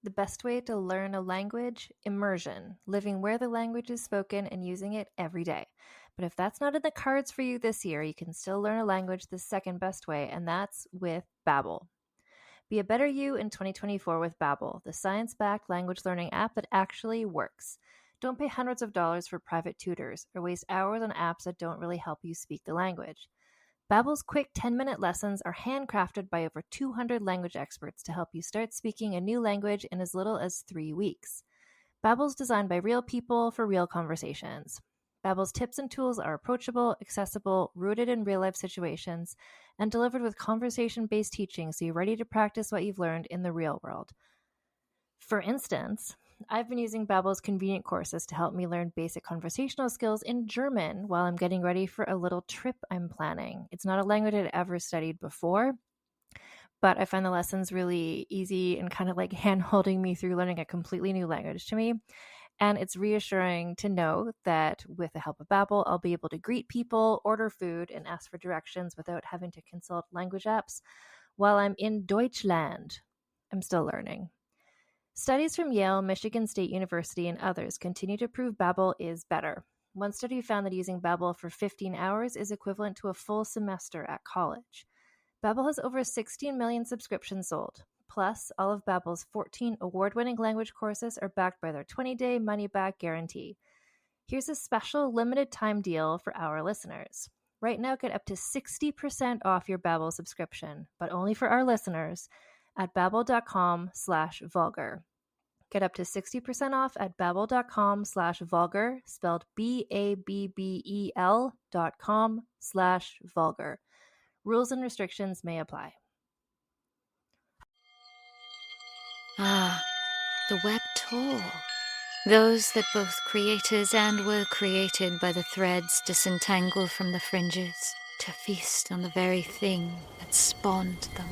The best way to learn a language? Immersion, living where the language is spoken and using it every day. But if that's not in the cards for you this year, you can still learn a language the second best way, and that's with Babbel. Be a better you in 2024 with Babbel, the science-backed language learning app that actually works. Don't pay hundreds of dollars for private tutors or waste hours on apps that don't really help you speak the language. Babbel's quick 10-minute lessons are handcrafted by over 200 language experts to help you start speaking a new language in as little as 3 weeks. Babbel's designed by real people for real conversations. Babbel's tips and tools are approachable, accessible, rooted in real-life situations, and delivered with conversation-based teaching so you're ready to practice what you've learned in the real world. For instance, I've been using Babbel's convenient courses to help me learn basic conversational skills in German while I'm getting ready for a little trip I'm planning. It's not a language I'd ever studied before, but I find the lessons really easy and kind of like hand-holding me through learning a completely new language to me. And it's reassuring to know that with the help of Babbel, I'll be able to greet people, order food, and ask for directions without having to consult language apps while I'm in Deutschland. I'm still learning. Studies from Yale, Michigan State University, and others continue to prove Babbel is better. One study found that using Babbel for 15 hours is equivalent to a full semester at college. Babbel has over 16 million subscriptions sold. Plus, all of Babbel's 14 award-winning language courses are backed by their 20-day money-back guarantee. Here's a special limited-time deal for our listeners. Right now, get up to 60% off your Babbel subscription, but only for our listeners at babbel.com/vulgar. Get up to 60% off at babbel.com/vulgar, spelled BABBEL.com/vulgar. Rules and restrictions may apply. Ah, the web tour. Those that both creators and were created by the threads disentangle from the fringes to feast on the very thing that spawned them.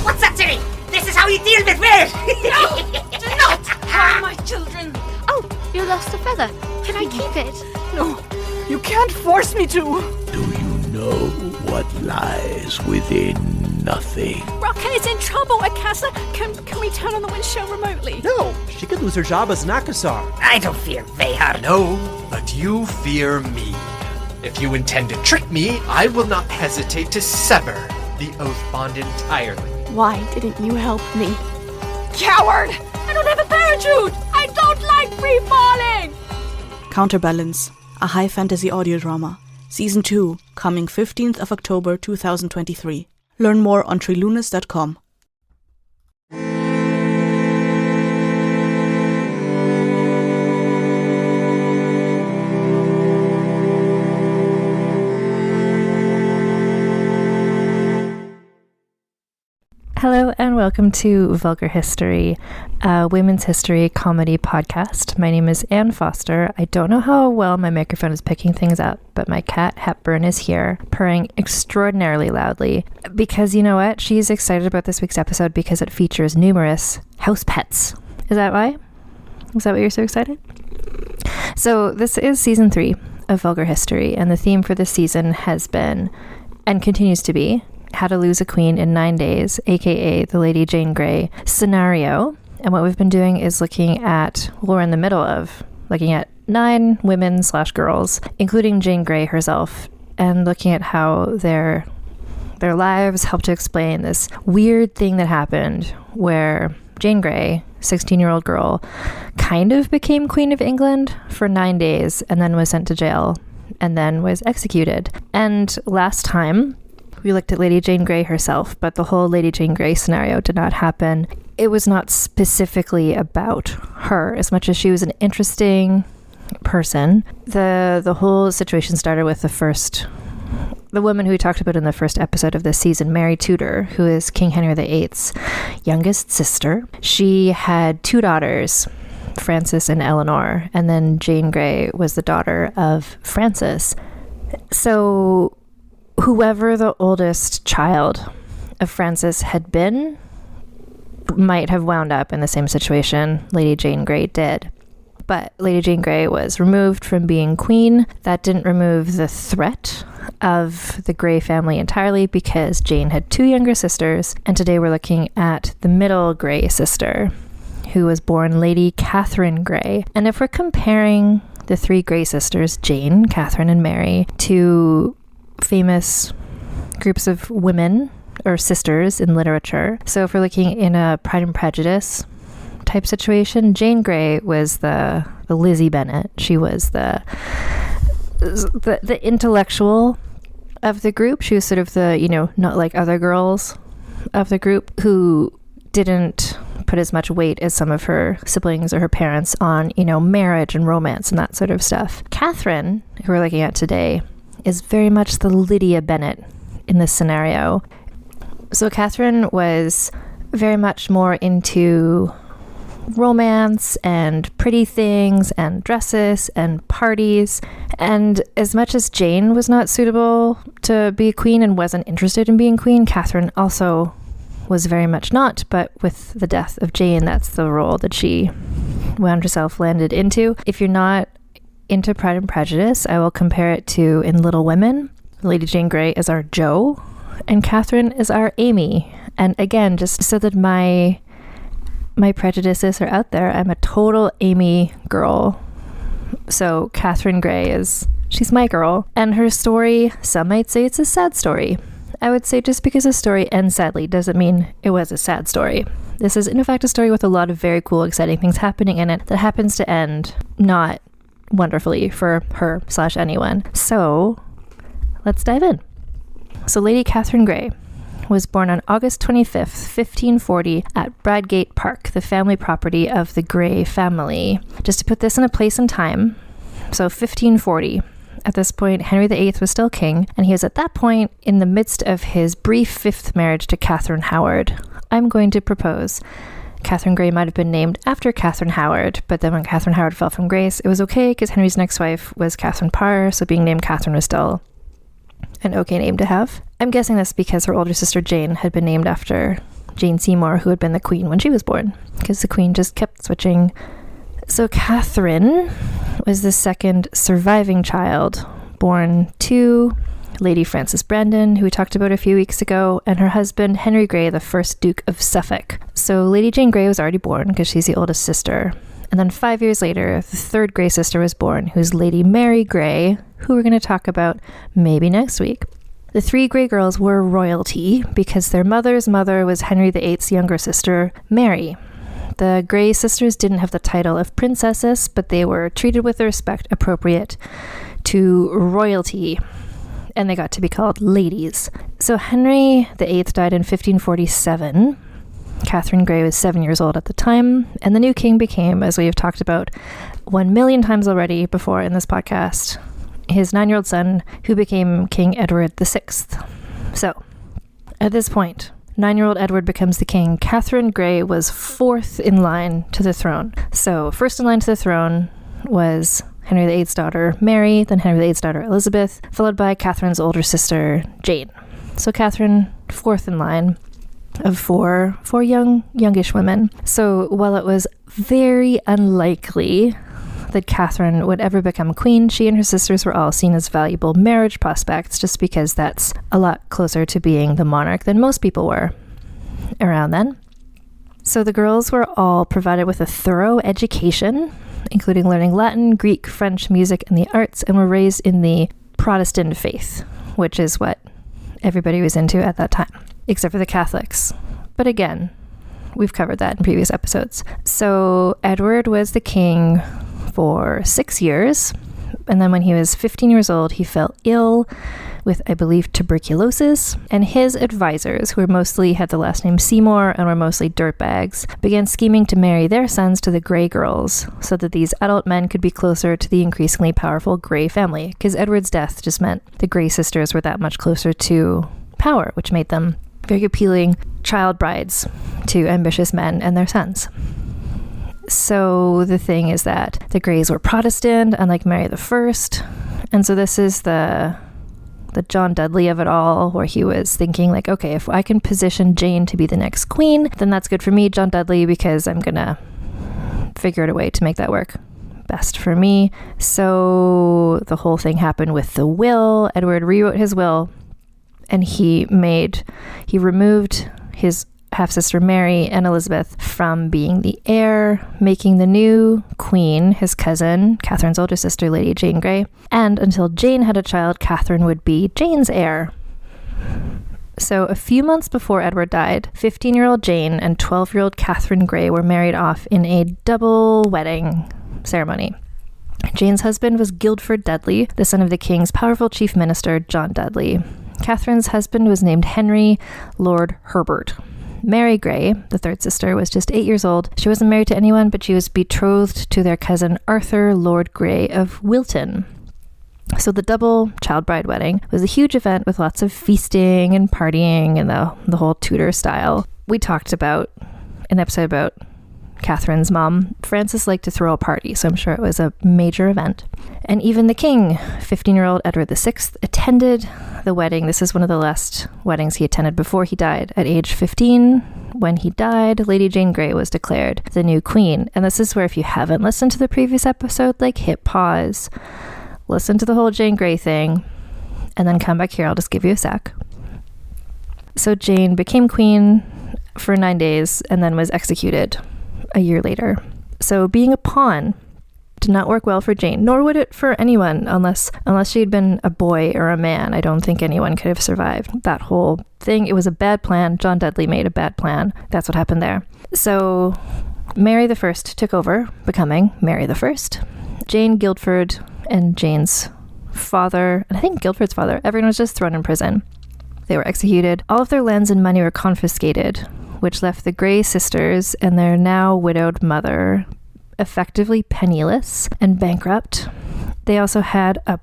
What's up, Timmy? This is how you deal with weird! No! Do not harm my children! Oh, you lost a feather. Can I keep it? No, you can't force me to! Do you know what lies within nothing? Rocket's in trouble, Akasa! Can we turn on the windshield remotely? No, she could lose her job as an Akasar. I don't fear Vehar. No, but you fear me. If you intend to trick me, I will not hesitate to sever the oath bond entirely. Why didn't you help me? Coward! I don't have a parachute! I don't like free falling! Counterbalance, a high fantasy audio drama. Season 2, coming 15th of October 2023. Learn more on trilunas.com. Hello and welcome to Vulgar History, a women's history comedy podcast. My name is Anne Foster. I don't know how well my microphone is picking things up, but my cat Hepburn is here, purring extraordinarily loudly. Because you know what? She's excited about this week's episode because it features numerous house pets. Is that why? Is that why you're so excited? So this is season 3 of Vulgar History, and the theme for this season has been, and continues to be, How to Lose a Queen in 9 Days, aka the Lady Jane Grey scenario. And what we've been doing is looking at, well, we're in the middle of looking at 9 women/girls, including Jane Grey herself, and looking at how their lives help to explain this weird thing that happened where Jane Grey, 16-year-old girl, kind of became Queen of England for 9 days and then was sent to jail and then was executed. And last time we looked at Lady Jane Grey herself, but the whole Lady Jane Grey scenario did not happen. It was not specifically about her as much as she was an interesting person. The whole situation started with the woman who we talked about in the first episode of this season, Mary Tudor, who is King Henry VIII's youngest sister. She had 2 daughters, Frances and Eleanor, and then Jane Grey was the daughter of Francis. So whoever the oldest child of Francis had been might have wound up in the same situation Lady Jane Grey did. But Lady Jane Grey was removed from being queen. That didn't remove the threat of the Grey family entirely because Jane had 2 younger sisters. And today we're looking at the middle Grey sister, who was born Lady Katherine Grey. And if we're comparing the three Grey sisters, Jane, Catherine, and Mary, to famous groups of women or sisters in literature. So if we're looking in a Pride and Prejudice type situation, Jane Grey was the Lizzie Bennet. She was the intellectual of the group. She was sort of the, not like other girls of the group who didn't put as much weight as some of her siblings or her parents on, marriage and romance and that sort of stuff. Catherine, who we're looking at today, is very much the Lydia Bennet in this scenario. So Catherine was very much more into romance and pretty things and dresses and parties. And as much as Jane was not suitable to be a queen and wasn't interested in being queen, Catherine also was very much not. But with the death of Jane, that's the role that she wound herself landed into. If you're not into Pride and Prejudice, I will compare it to in Little Women. Lady Jane Grey is our Jo, and Catherine is our Amy. And again, just so that my prejudices are out there, I'm a total Amy girl. So Catherine Grey she's my girl. And her story, some might say it's a sad story. I would say just because a story ends sadly doesn't mean it was a sad story. This is in fact a story with a lot of very cool, exciting things happening in it that happens to end not wonderfully for her/anyone. So let's dive in. So Lady Katherine Grey was born on August 25th, 1540 at Bradgate Park, the family property of the Grey family. Just to put this in a place and time, so 1540. At this point, Henry VIII was still king, and he was at that point in the midst of his brief fifth marriage to Catherine Howard. I'm going to propose Catherine Grey might have been named after Catherine Howard, but then when Catherine Howard fell from grace, it was okay because Henry's next wife was Catherine Parr, so being named Catherine was still an okay name to have. I'm guessing this because her older sister Jane had been named after Jane Seymour, who had been the queen when she was born, because the queen just kept switching. So Catherine was the second surviving child, born to Lady Frances Brandon, who we talked about a few weeks ago, and her husband Henry Grey, the first Duke of Suffolk. So Lady Jane Grey was already born because she's the oldest sister. And then 5 years later, the third Grey sister was born, who's Lady Mary Grey, who we're going to talk about maybe next week. The three Grey girls were royalty because their mother's mother was Henry VIII's younger sister, Mary. The Grey sisters didn't have the title of princesses, but they were treated with the respect appropriate to royalty, and they got to be called ladies. So Henry VIII died in 1547. Catherine Grey was 7 years old at the time, and the new king became, as we have talked about 1 million times already before in this podcast, his 9-year-old son, who became King Edward VI. So, at this point, 9-year-old Edward becomes the king. Catherine Grey was fourth in line to the throne. So, first in line to the throne was Henry VIII's daughter, Mary, then Henry VIII's daughter, Elizabeth, followed by Catherine's older sister, Jane. So, Catherine, fourth in line of four youngish women. So while it was very unlikely that Catherine would ever become queen, she and her sisters were all seen as valuable marriage prospects, just because that's a lot closer to being the monarch than most people were around then. So the girls were all provided with a thorough education, including learning Latin, Greek, French, music, and the arts, and were raised in the Protestant faith, which is what everybody was into at that time, except for the Catholics. But again, we've covered that in previous episodes. So Edward was the king for 6 years, and then when he was 15 years old, he fell ill with, I believe, tuberculosis, and his advisors, who mostly had the last name Seymour and were mostly dirtbags, began scheming to marry their sons to the Grey girls so that these adult men could be closer to the increasingly powerful Grey family, because Edward's death just meant the Grey sisters were that much closer to power, which made them very appealing child brides to ambitious men and their sons. So the thing is that the Greys were Protestant, unlike Mary I, and so this is the John Dudley of it all, where he was thinking like, okay, if I can position Jane to be the next queen, then that's good for me, John Dudley, because I'm gonna figure out a way to make that work best for me. So the whole thing happened with the will. Edward rewrote his will, and he removed his half-sister Mary and Elizabeth from being the heir, making the new queen his cousin, Catherine's older sister, Lady Jane Grey. And until Jane had a child, Catherine would be Jane's heir. So a few months before Edward died, 15-year-old Jane and 12-year-old Katherine Grey were married off in a double wedding ceremony. Jane's husband was Guildford Dudley, the son of the king's powerful chief minister, John Dudley. Catherine's husband was named Henry, Lord Herbert. Mary Grey, the third sister, was just 8 years old. She wasn't married to anyone, but she was betrothed to their cousin Arthur, Lord Grey of Wilton. So the double child bride wedding was a huge event with lots of feasting and partying and the whole Tudor style. We talked about an episode about Catherine's mom. Frances liked to throw a party, so I'm sure it was a major event. And even the king, 15-year-old Edward VI, attended the wedding. This is one of the last weddings he attended before he died. At age 15, when he died, Lady Jane Grey was declared the new queen. And this is where, if you haven't listened to the previous episode, hit pause, listen to the whole Jane Grey thing, and then come back here. I'll just give you a sec. So Jane became queen for 9 days and then was executed a year later. So being a pawn did not work well for Jane, nor would it for anyone unless she'd been a boy or a man. I don't think anyone could have survived that whole thing. It was a bad plan. John Dudley made a bad plan. That's what happened there. So Mary I took over, becoming Mary I. Jane, Guildford, and Jane's father, and I think Guildford's father, everyone was just thrown in prison. They were executed. All of their lands and money were confiscated, which left the Grey sisters and their now widowed mother effectively penniless and bankrupt. They also had a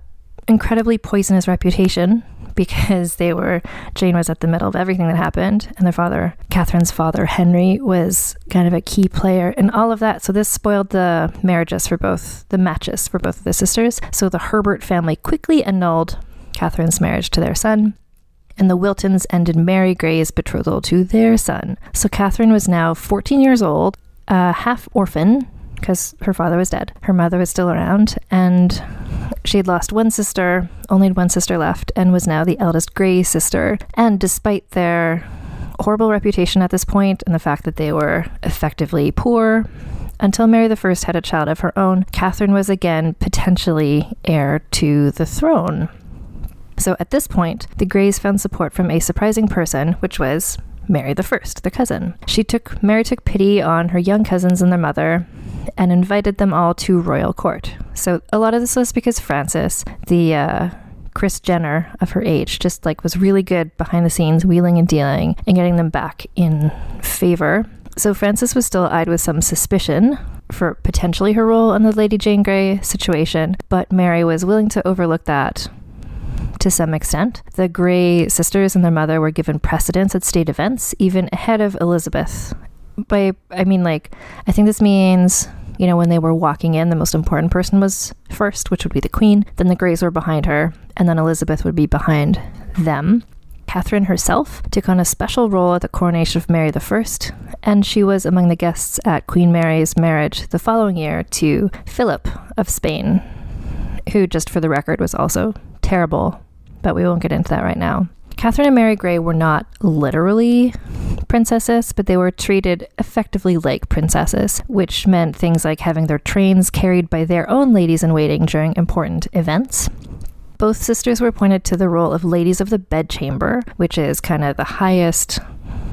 incredibly poisonous reputation because Jane was at the middle of everything that happened, and their father, Catherine's father, Henry, was kind of a key player in all of that. So this spoiled the matches for both of the sisters. So the Herbert family quickly annulled Catherine's marriage to their son, and the Wiltons ended Mary Grey's betrothal to their son. So Catherine was now 14 years old, half orphan, because her father was dead. Her mother was still around, and she had lost one sister, only had one sister left, and was now the eldest Grey sister. And despite their horrible reputation at this point, and the fact that they were effectively poor, until Mary I had a child of her own, Catherine was again potentially heir to the throne. So at this point, the Greys found support from a surprising person, which was Mary I, their cousin. Mary took pity on her young cousins and their mother and invited them all to royal court. So a lot of this was because Frances, the Kris Jenner of her age, just was really good behind the scenes, wheeling and dealing and getting them back in favor. So Frances was still eyed with some suspicion for potentially her role in the Lady Jane Grey situation, but Mary was willing to overlook that to some extent. The Grey sisters and their mother were given precedence at state events, even ahead of Elizabeth. I think this means, when they were walking in, the most important person was first, which would be the Queen. Then the Greys were behind her, and then Elizabeth would be behind them. Catherine herself took on a special role at the coronation of Mary I, and she was among the guests at Queen Mary's marriage the following year to Philip of Spain, who, just for the record, was also terrible, but we won't get into that right now. Catherine and Mary Grey were not literally princesses, but they were treated effectively like princesses, which meant things like having their trains carried by their own ladies-in-waiting during important events. Both sisters were appointed to the role of ladies of the bedchamber, which is kind of the highest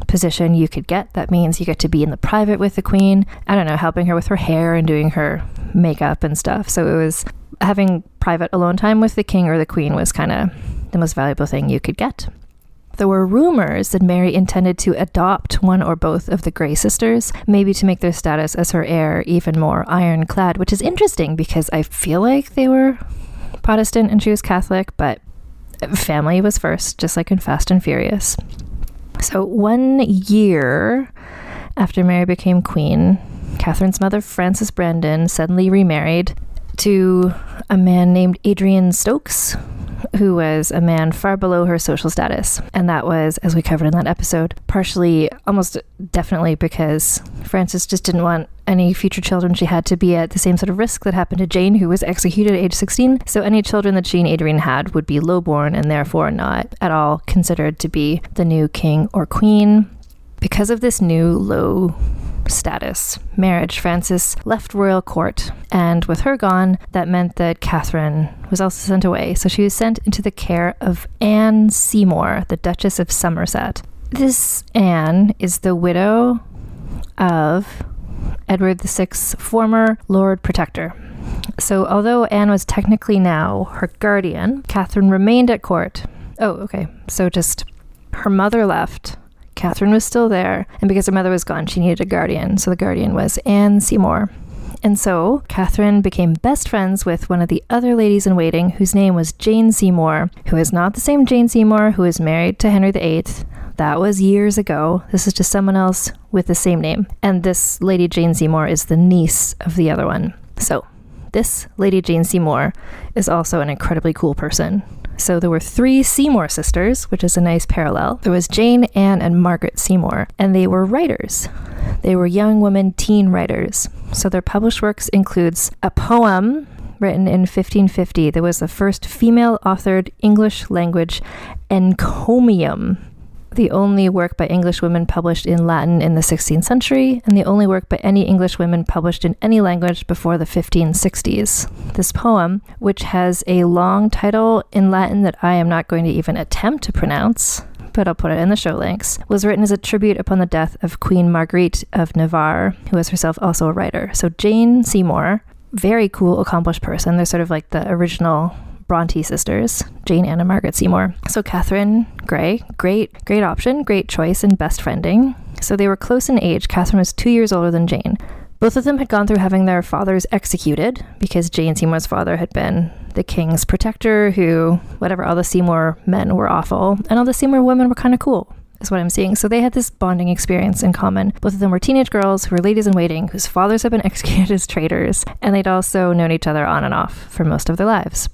position you could get. That means you get to be in the private with the Queen, helping her with her hair and doing her makeup and stuff. So it was having private alone time with the King or the Queen was kind of the most valuable thing you could get. There were rumors that Mary intended to adopt one or both of the Grey sisters, maybe to make their status as her heir even more ironclad, which is interesting because I feel like they were Protestant and she was Catholic, but family was first, just like in Fast and Furious. So 1 year after Mary became queen, Catherine's mother, Frances Brandon, suddenly remarried to a man named Adrian Stokes, who was a man far below her social status. And that was, as we covered in that episode, partially, almost definitely because Frances just didn't want any future children she had to be at the same sort of risk that happened to Jane, who was executed at age 16. So any children that she and Adrian had would be lowborn and therefore not at all considered to be the new king or queen. Because of this new low status marriage, Frances left royal court, and with her gone, that meant that Catherine was also sent away. So she was sent into the care of Anne Seymour, the Duchess of Somerset. This Anne is the widow of Edward VI's former Lord Protector. So although Anne was technically now her guardian, Catherine remained at court. Oh, okay. So just her mother left. Catherine was still there, and because her mother was gone, she needed a guardian. So the guardian was Anne Seymour. And so Catherine became best friends with one of the other ladies in waiting, whose name was Jane Seymour, who is not the same Jane Seymour who was married to Henry VIII. That was years ago. This is just someone else with the same name. And this Lady Jane Seymour is the niece of the other one. So this Lady Jane Seymour is also an incredibly cool person. So there were 3 Seymour sisters, which is a nice parallel. There was Jane, Anne, and Margaret Seymour, and they were writers. They were young women teen writers. So their published works includes a poem written in 1550 that was the first female-authored English language encomium, the only work by English women published in Latin in the 16th century, and the only work by any English women published in any language before the 1560s. This poem, which has a long title in Latin that I am not going to even attempt to pronounce, but I'll put it in the show links, was written as a tribute upon the death of Queen Marguerite of Navarre, who was herself also a writer. So Jane Seymour, very cool, accomplished person. They're sort of like the original Bronte sisters, Jane, Anne, and Margaret Seymour. So Katherine Grey, great option, great choice in best friending. So they were close in age. Catherine was 2 years older than Jane. Both of them had gone through having their fathers executed because Jane Seymour's father had been the king's protector who, whatever, all the Seymour men were awful and all the Seymour women were kind of cool, is what I'm seeing. So they had this bonding experience in common. Both of them were teenage girls who were ladies in waiting whose fathers had been executed as traitors, and they'd also known each other on and off for most of their lives.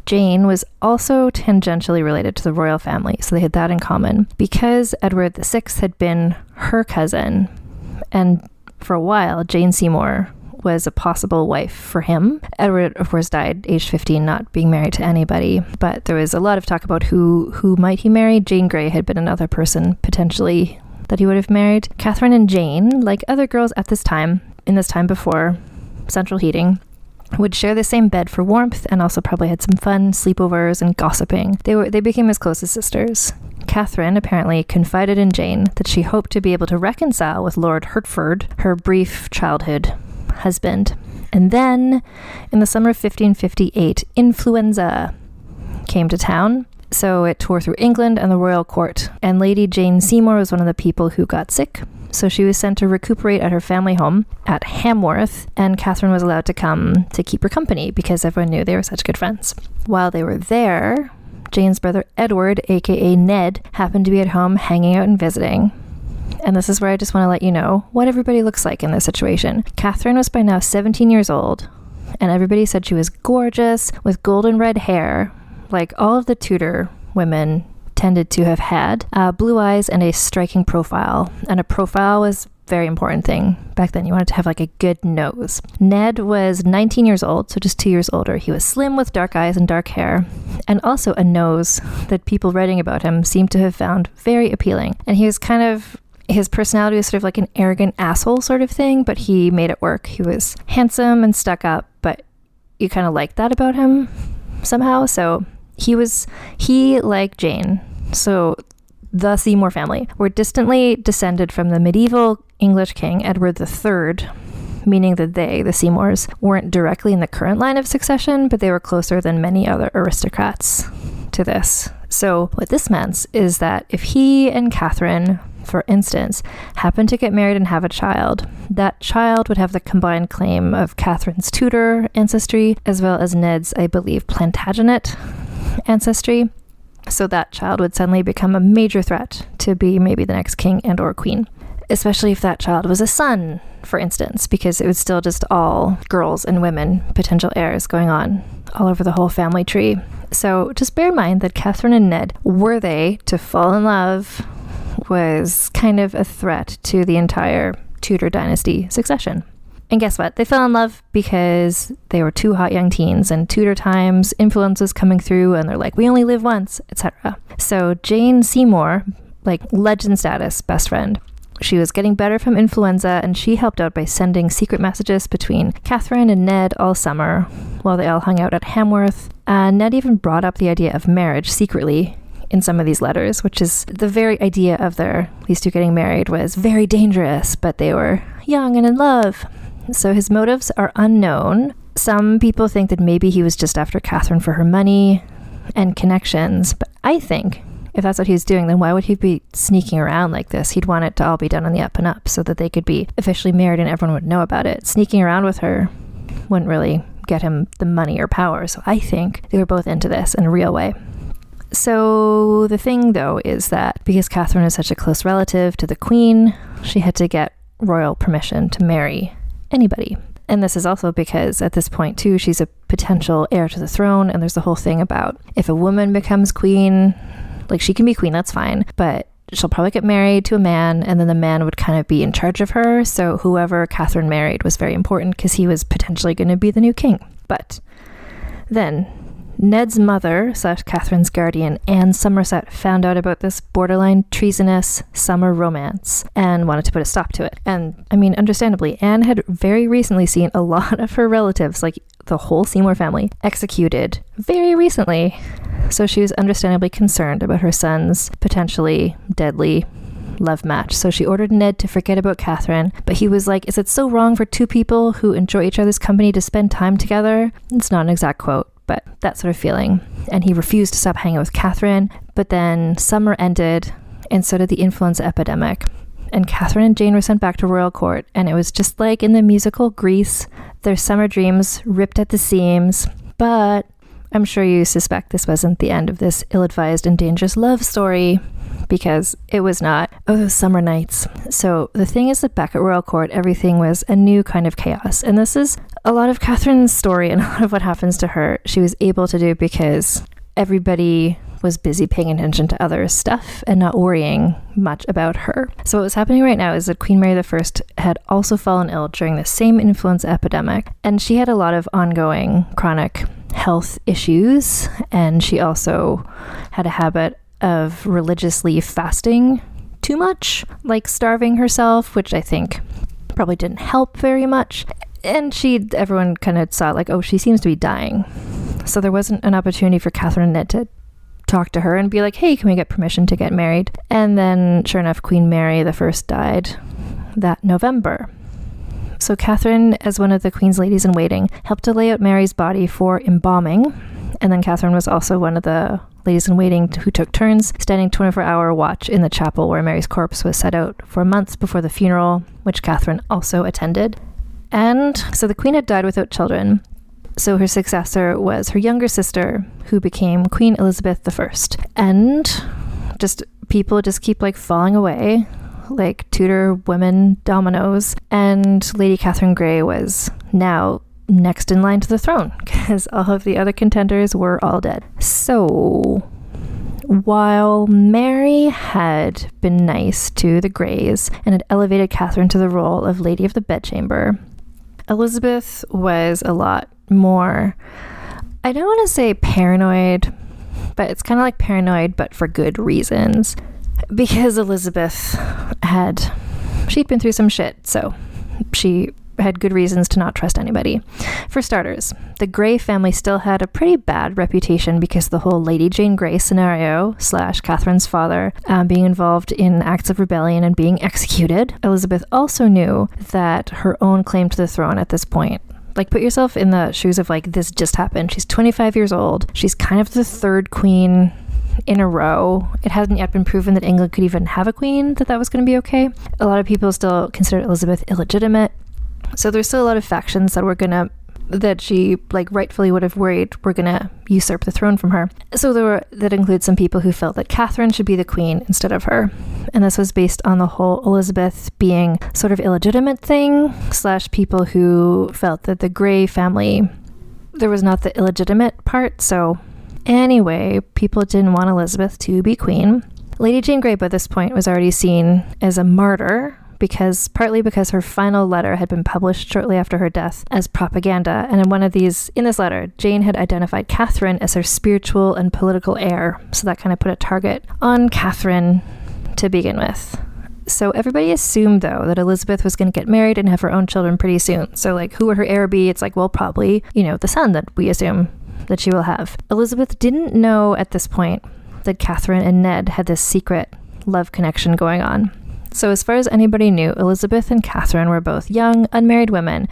Jane was also tangentially related to the royal family, so they had that in common. Because Edward VI had been her cousin, and for a while, Jane Seymour was a possible wife for him. Edward, of course, died aged 15, not being married to anybody, but there was a lot of talk about who might he marry. Jane Grey had been another person potentially that he would have married. Catherine and Jane, like other girls at this time, in this time before central heating, would share the same bed for warmth and also probably had some fun sleepovers and gossiping. They became as close as sisters. Catherine apparently confided in Jane that she hoped to be able to reconcile with Lord Hertford, her brief childhood husband. And then, in the summer of 1558, influenza came to town. So it tore through England and the royal court. And Lady Jane Seymour was one of the people who got sick. So she was sent to recuperate at her family home at Hamworth, and Catherine was allowed to come to keep her company because everyone knew they were such good friends. While they were there, Jane's brother Edward, aka Ned, happened to be at home hanging out and visiting. And this is where I just want to let you know what everybody looks like in this situation. Catherine was by now 17 years old, and everybody said she was gorgeous with golden red hair, like all of the Tudor women tended to have had, blue eyes and a striking profile. And a profile was a very important thing back then. You wanted to have like a good nose. Ned was 19 years old, so just 2 years older. He was slim with dark eyes and dark hair, and also a nose that people writing about him seemed to have found very appealing. And he was kind of, his personality was sort of like an arrogant asshole sort of thing, but he made it work. He was handsome and stuck up, but you kind of liked that about him somehow. So he, like Jane, so the Seymour family, were distantly descended from the medieval English king Edward III, meaning that they, the Seymours, weren't directly in the current line of succession, but they were closer than many other aristocrats to this. So what this meant is that if he and Catherine, for instance, happened to get married and have a child, that child would have the combined claim of Catherine's Tudor ancestry, as well as Ned's, I believe, Plantagenet ancestry. So that child would suddenly become a major threat to be maybe the next king and or queen, especially if that child was a son, for instance, because it was still just all girls and women, potential heirs going on all over the whole family tree. So just bear in mind that Catherine and Ned, were they to fall in love, was kind of a threat to the entire Tudor dynasty succession. And guess what? They fell in love because they were two hot young teens, and Tudor times, influence was coming through, and they're like, we only live once, etc. So Jane Seymour, like legend status, best friend, She was getting better from influenza, and she helped out by sending secret messages between Katherine and Ned all summer while they all hung out at Hamworth. Ned even brought up the idea of marriage secretly in some of these letters, which is the very idea of these two getting married was very dangerous, but they were young and in love. So his motives are unknown. Some people think that maybe he was just after Katherine for her money and connections, but I think if that's what he's doing, then why would he be sneaking around like this? He'd want it to all be done on the up and up so that they could be officially married and everyone would know about it. Sneaking around with her wouldn't really get him the money or power. So I think they were both into this in a real way. So the thing, though, is that because Katherine is such a close relative to the Queen, she had to get royal permission to marry anybody. And this is also because at this point, too, she's a potential heir to the throne. And there's the whole thing about if a woman becomes queen, like she can be queen, that's fine. But she'll probably get married to a man, and then the man would kind of be in charge of her. So whoever Katherine married was very important because he was potentially going to be the new king. But then Ned's mother / Katherine's guardian, Anne Somerset, found out about this borderline treasonous summer romance and wanted to put a stop to it. And I mean, understandably, Anne had very recently seen a lot of her relatives, like the whole Seymour family, executed very recently. So she was understandably concerned about her son's potentially deadly love match. So she ordered Ned to forget about Katherine, but he was like, is it so wrong for two people who enjoy each other's company to spend time together? It's not an exact quote, but that sort of feeling. And he refused to stop hanging with Katherine. But then summer ended, and so did the influenza epidemic. And Katherine and Jane were sent back to royal court, and it was just like in the musical Grease, their summer dreams ripped at the seams. But I'm sure you suspect this wasn't the end of this ill-advised and dangerous love story, because it was not. Oh, those summer nights. So the thing is that back at royal court, everything was a new kind of chaos. And this is a lot of Katherine's story and a lot of what happens to her. She was able to do because everybody was busy paying attention to other stuff and not worrying much about her. So what was happening right now is that Queen Mary I had also fallen ill during the same influenza epidemic, and she had a lot of ongoing chronic health issues, and she also had a habit of religiously fasting too much, like starving herself, which I think probably didn't help very much. And everyone kind of saw like, oh, she seems to be dying. So there wasn't an opportunity for Katherine and Ned to talk to her and be like, hey, can we get permission to get married? And then sure enough, Queen Mary I died that November. So Katherine, as one of the Queen's ladies in waiting, helped to lay out Mary's body for embalming. And then Katherine was also one of the ladies in waiting who took turns standing 24-hour watch in the chapel where Mary's corpse was set out for months before the funeral, which Katherine also attended. And so the Queen had died without children. So her successor was her younger sister, who became Queen Elizabeth I. And people keep like falling away, like Tudor women dominoes. And Lady Katherine Grey was now next in line to the throne because all of the other contenders were all dead. So while Mary had been nice to the Greys and had elevated Katherine to the role of Lady of the Bedchamber, Elizabeth was a lot more, I don't want to say paranoid, but it's kind of like paranoid, but for good reasons. Because Elizabeth she'd been through some shit, so she had good reasons to not trust anybody. For starters, the Grey family still had a pretty bad reputation because the whole Lady Jane Grey scenario / Katherine's father being involved in acts of rebellion and being executed. Elizabeth also knew that her own claim to the throne at this point, like put yourself in the shoes of like this just happened. She's 25 years old. She's kind of the third queen in a row. It hasn't yet been proven that England could even have a queen, that was going to be okay. A lot of people still consider Elizabeth illegitimate. So there's still a lot of factions that she like rightfully would have worried were gonna usurp the throne from her. So that includes some people who felt that Katherine should be the queen instead of her. And this was based on the whole Elizabeth being sort of illegitimate thing / people who felt that the Grey family, there was not the illegitimate part. So anyway, people didn't want Elizabeth to be queen. Lady Jane Grey by this point was already seen as a martyr, partly because her final letter had been published shortly after her death as propaganda. And in this letter, Jane had identified Katherine as her spiritual and political heir. So that kind of put a target on Katherine to begin with. So everybody assumed, though, that Elizabeth was going to get married and have her own children pretty soon. So, like, who would her heir be? It's like, well, probably, the son that we assume that she will have. Elizabeth didn't know at this point that Catherine and Ned had this secret love connection going on. So as far as anybody knew, Elizabeth and Catherine were both young, unmarried women,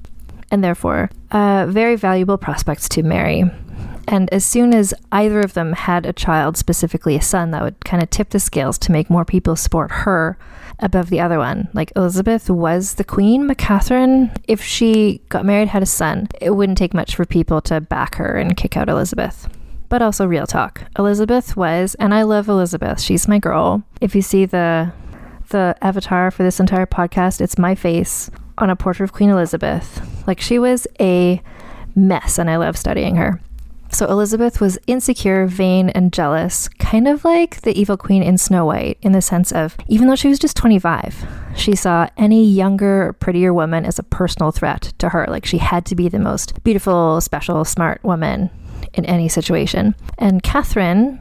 and therefore very valuable prospects to marry. And as soon as either of them had a child, specifically a son, that would kind of tip the scales to make more people support her above the other one. Like, Elizabeth was the queen, but Catherine, if she got married, had a son, it wouldn't take much for people to back her and kick out Elizabeth. But also, real talk, Elizabeth was, and I love Elizabeth, she's my girl. If you see the avatar for this entire podcast, it's my face on a portrait of Queen Elizabeth. Like, she was a mess, and I love studying her. So Elizabeth was insecure, vain, and jealous, kind of like the evil queen in Snow White, in the sense of, even though she was just 25, she saw any younger, prettier woman as a personal threat to her. Like, she had to be the most beautiful, special, smart woman in any situation. And Catherine,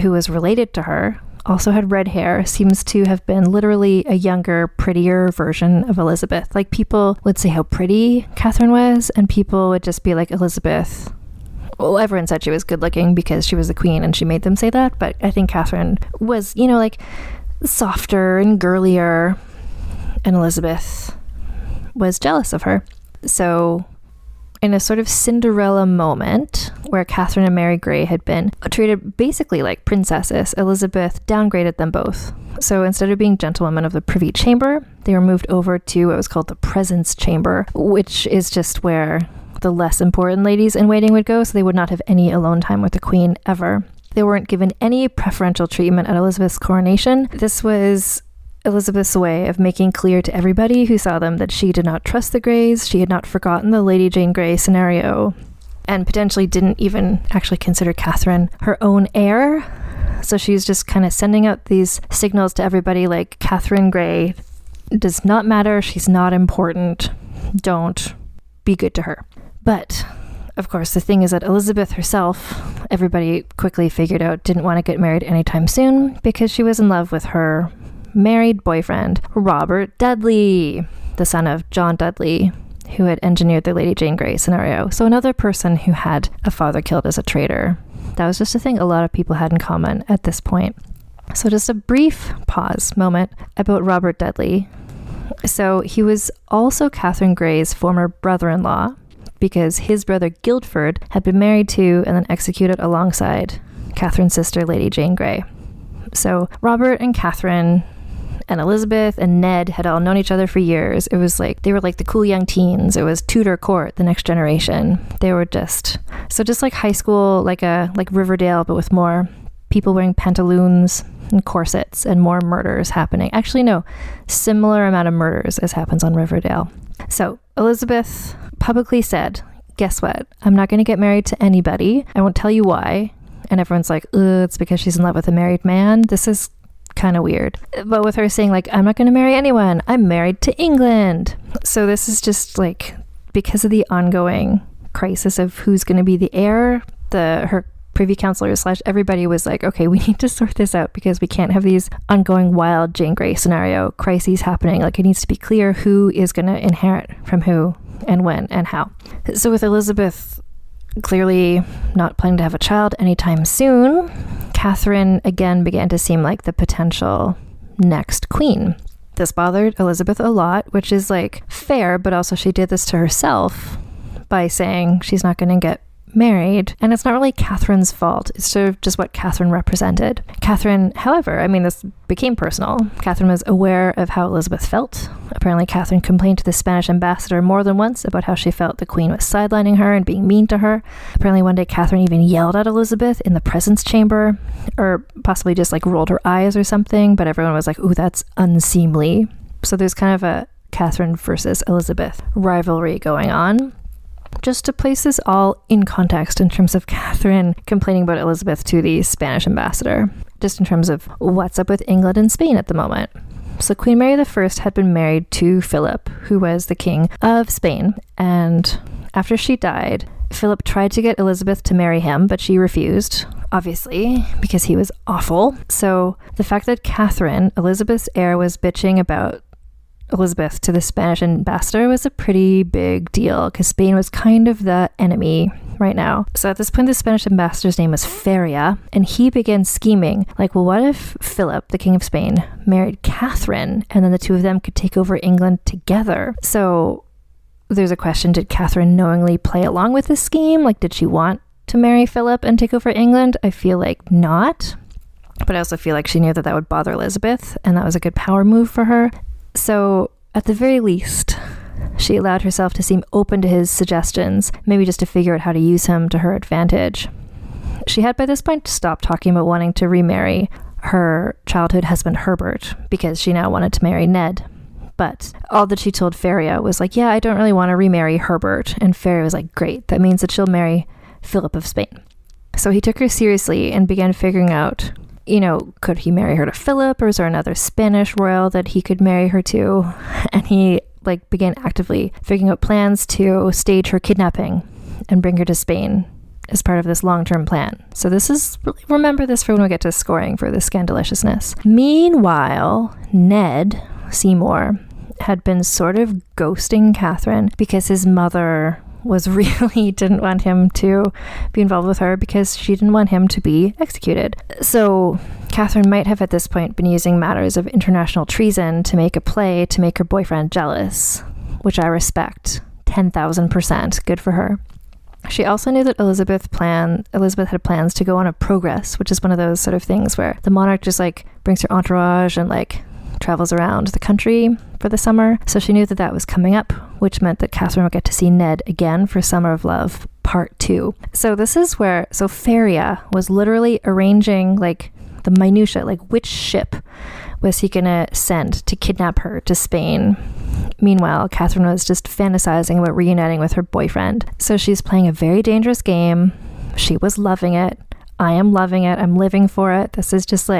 who was related to her, also had red hair, seems to have been literally a younger, prettier version of Elizabeth. Like, people would say how pretty Catherine was, and people would just be like, Elizabeth... Well, everyone said she was good looking because she was the queen and she made them say that, but I think Catherine was, like, softer and girlier, and Elizabeth was jealous of her. So in a sort of Cinderella moment where Catherine and Mary Grey had been treated basically like princesses, Elizabeth downgraded them both. So instead of being gentlewomen of the Privy Chamber, they were moved over to what was called the Presence Chamber, which is just where the less important ladies in waiting would go, so they would not have any alone time with the queen ever. They weren't given any preferential treatment at Elizabeth's coronation. This was Elizabeth's way of making clear to everybody who saw them that she did not trust the Greys, she had not forgotten the Lady Jane Grey scenario, and potentially didn't even actually consider Catherine her own heir. So she's just kind of sending out these signals to everybody like, Katherine Grey does not matter, she's not important, don't be good to her. But, of course, the thing is that Elizabeth herself, everybody quickly figured out, didn't want to get married anytime soon because she was in love with her married boyfriend, Robert Dudley, the son of John Dudley, who had engineered the Lady Jane Grey scenario. So another person who had a father killed as a traitor. That was just a thing a lot of people had in common at this point. So just a brief pause moment about Robert Dudley. So he was also Catherine Grey's former brother-in-law, because his brother Guildford had been married to and then executed alongside Catherine's sister, Lady Jane Grey. So Robert and Catherine and Elizabeth and Ned had all known each other for years. It was like, they were like the cool young teens. It was Tudor court, the next generation. They were just like high school, like Riverdale, but with more people wearing pantaloons and corsets and more murders happening. Actually, no, similar amount of murders as happens on Riverdale. So Elizabeth publicly said, guess what? I'm not going to get married to anybody. I won't tell you why. And everyone's like, it's because she's in love with a married man. This is kind of weird. But with her saying, like, I'm not going to marry anyone. I'm married to England. So this is just like, because of the ongoing crisis of who's going to be the heir, her privy councilors / everybody was like, okay, we need to sort this out because we can't have these ongoing wild Jane Grey scenario crises happening. Like, it needs to be clear who is going to inherit from who and when and how. So with Elizabeth clearly not planning to have a child anytime soon, Catherine again began to seem like the potential next queen. This bothered Elizabeth a lot, which is like fair, but also she did this to herself by saying she's not going to get married, and it's not really Catherine's fault. It's sort of just what Catherine represented. Catherine, however, this became personal. Catherine was aware of how Elizabeth felt. Apparently, Catherine complained to the Spanish ambassador more than once about how she felt the queen was sidelining her and being mean to her. Apparently, one day Catherine even yelled at Elizabeth in the presence chamber, or possibly just like rolled her eyes or something, but everyone was like, ooh, that's unseemly. So there's kind of a Catherine versus Elizabeth rivalry going on. Just to place this all in context in terms of Catherine complaining about Elizabeth to the Spanish ambassador, just in terms of what's up with England and Spain at the moment. So Queen Mary I had been married to Philip, who was the king of Spain, and after she died, Philip tried to get Elizabeth to marry him, but she refused, obviously, because he was awful. So the fact that Catherine, Elizabeth's heir, was bitching about Elizabeth to the Spanish ambassador was a pretty big deal, because Spain was kind of the enemy right now. So at this point, the Spanish ambassador's name was Feria, and he began scheming, like, well, what if Philip, the King of Spain, married Catherine, and then the two of them could take over England together? So there's a question, did Catherine knowingly play along with this scheme? Like, did she want to marry Philip and take over England? I feel like not. But I also feel like she knew that that would bother Elizabeth, and that was a good power move for her. So at the very least, she allowed herself to seem open to his suggestions, maybe just to figure out how to use him to her advantage. She had by this point stopped talking about wanting to remarry her childhood husband Herbert, because she now wanted to marry Ned. But all that she told Feria was like, yeah, I don't really want to remarry Herbert. And Feria was like, great, that means that she'll marry Philip of Spain. So he took her seriously and began figuring out, you know, could he marry her to Philip, or is there another Spanish royal that he could marry her to? And he began actively figuring out plans to stage her kidnapping and bring her to Spain as part of this long-term plan. So this is, remember this for when we get to scoring for the scandaliciousness. Meanwhile, Ned Seymour had been sort of ghosting Catherine because his mother didn't want him to be involved with her because she didn't want him to be executed. So Catherine might have at this point been using matters of international treason to make a play to make her boyfriend jealous, which I respect 10,000%. Good for her. She also knew that Elizabeth had plans to go on a progress, which is one of those sort of things where the monarch just brings her entourage and travels around the country for the summer. So she knew that that was coming up, which meant that Catherine would get to see Ned again for Summer of Love Part 2. So this is where, Feria was literally arranging the minutia, which ship was he gonna send to kidnap her to Spain. Meanwhile, Catherine was just fantasizing about reuniting with her boyfriend. So she's playing a very dangerous game. She was loving it. I am loving it. I'm living for it. This is just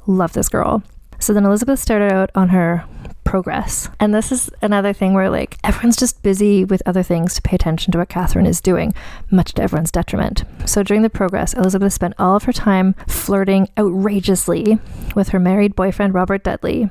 love this girl. So then Elizabeth started out on her progress. And this is another thing where everyone's just busy with other things to pay attention to what Catherine is doing, much to everyone's detriment. So during the progress, Elizabeth spent all of her time flirting outrageously with her married boyfriend, Robert Dudley,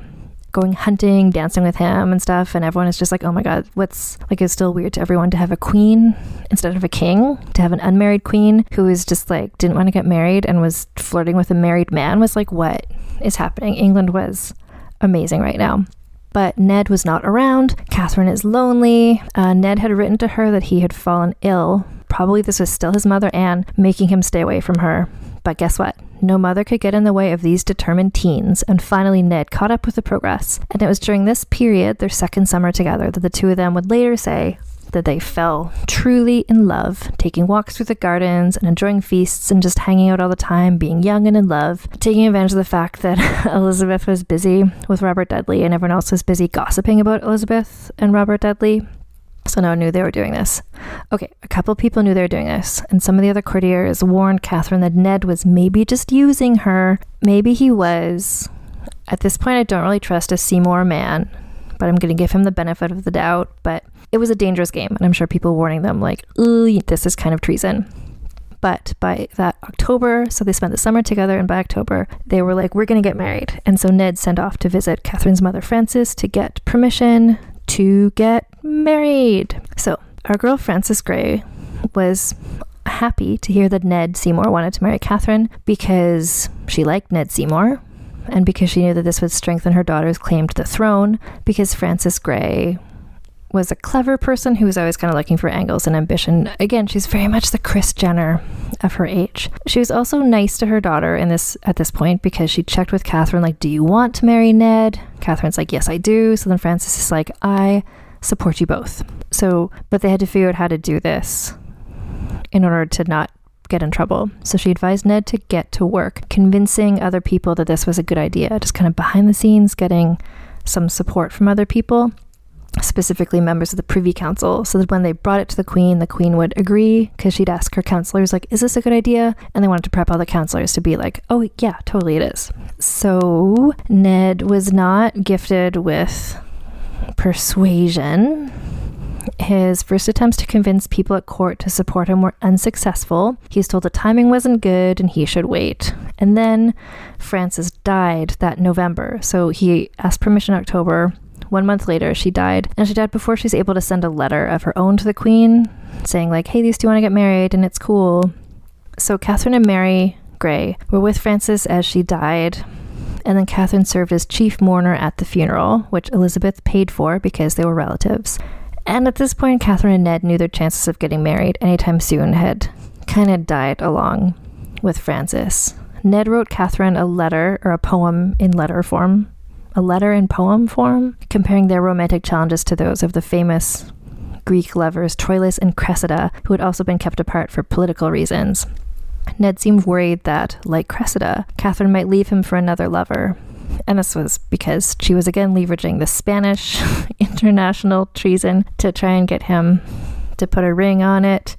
going hunting, dancing with him and stuff. And everyone is just oh my God, it's still weird to everyone to have a queen instead of a king, to have an unmarried queen who is just didn't want to get married and was flirting with a married man was what is happening? England was amazing right now. But Ned was not around. Catherine is lonely. Ned had written to her that he had fallen ill. Probably this was still his mother, Anne, making him stay away from her. But guess what? No mother could get in the way of these determined teens, and finally Ned caught up with the progress. And it was during this period, their second summer together, that the two of them would later say that they fell truly in love, taking walks through the gardens and enjoying feasts and just hanging out all the time, being young and in love, taking advantage of the fact that Elizabeth was busy with Robert Dudley and everyone else was busy gossiping about Elizabeth and Robert Dudley. So no one knew they were doing this. Okay, a couple people knew they were doing this, and some of the other courtiers warned Catherine that Ned was maybe just using her. Maybe he was. At this point, I don't really trust a Seymour man, but I'm going to give him the benefit of the doubt. But it was a dangerous game, and I'm sure people warning them ooh, this is kind of treason. But by that October, so they spent the summer together, and by October, they were we're going to get married. And so Ned sent off to visit Catherine's mother, Frances, to get permission to get married. So our girl Frances Grey was happy to hear that Ned Seymour wanted to marry Catherine because she liked Ned Seymour and because she knew that this would strengthen her daughter's claim to the throne, because Frances Grey was a clever person who was always kind of looking for angles and ambition. Again, she's very much the Kris Jenner of her age. She was also nice to her daughter at this point because she checked with Catherine, do you want to marry Ned? Catherine's yes, I do. So then Frances is I support you both. So, but they had to figure out how to do this in order to not get in trouble. So she advised Ned to get to work, convincing other people that this was a good idea, just kind of behind the scenes, getting some support from other people, specifically members of the Privy Council, so that when they brought it to the Queen would agree, because she'd ask her counselors, is this a good idea? And they wanted to prep all the counselors to be oh yeah, totally it is. So Ned was not gifted with persuasion, His first attempts to convince people at court to support him were unsuccessful. He was told the timing wasn't good and he should wait. And then Frances died that November. So he asked permission in October. 1 month later, she died. And she died before she was able to send a letter of her own to the Queen saying like, hey, these two want to get married and it's cool. So Katherine and Mary Grey were with Frances as she died. And then Katherine served as chief mourner at the funeral, which Elizabeth paid for because they were relatives. And at this point, Katherine and Ned knew their chances of getting married anytime soon had kind of died along with Frances. Ned wrote Katherine a letter or a poem in letter form, a letter in poem form, comparing their romantic challenges to those of the famous Greek lovers Troilus and Cressida, who had also been kept apart for political reasons. Ned seemed worried that, like Cressida, Katherine might leave him for another lover. And this was because she was again leveraging the Spanish international treason to try and get him to put a ring on it.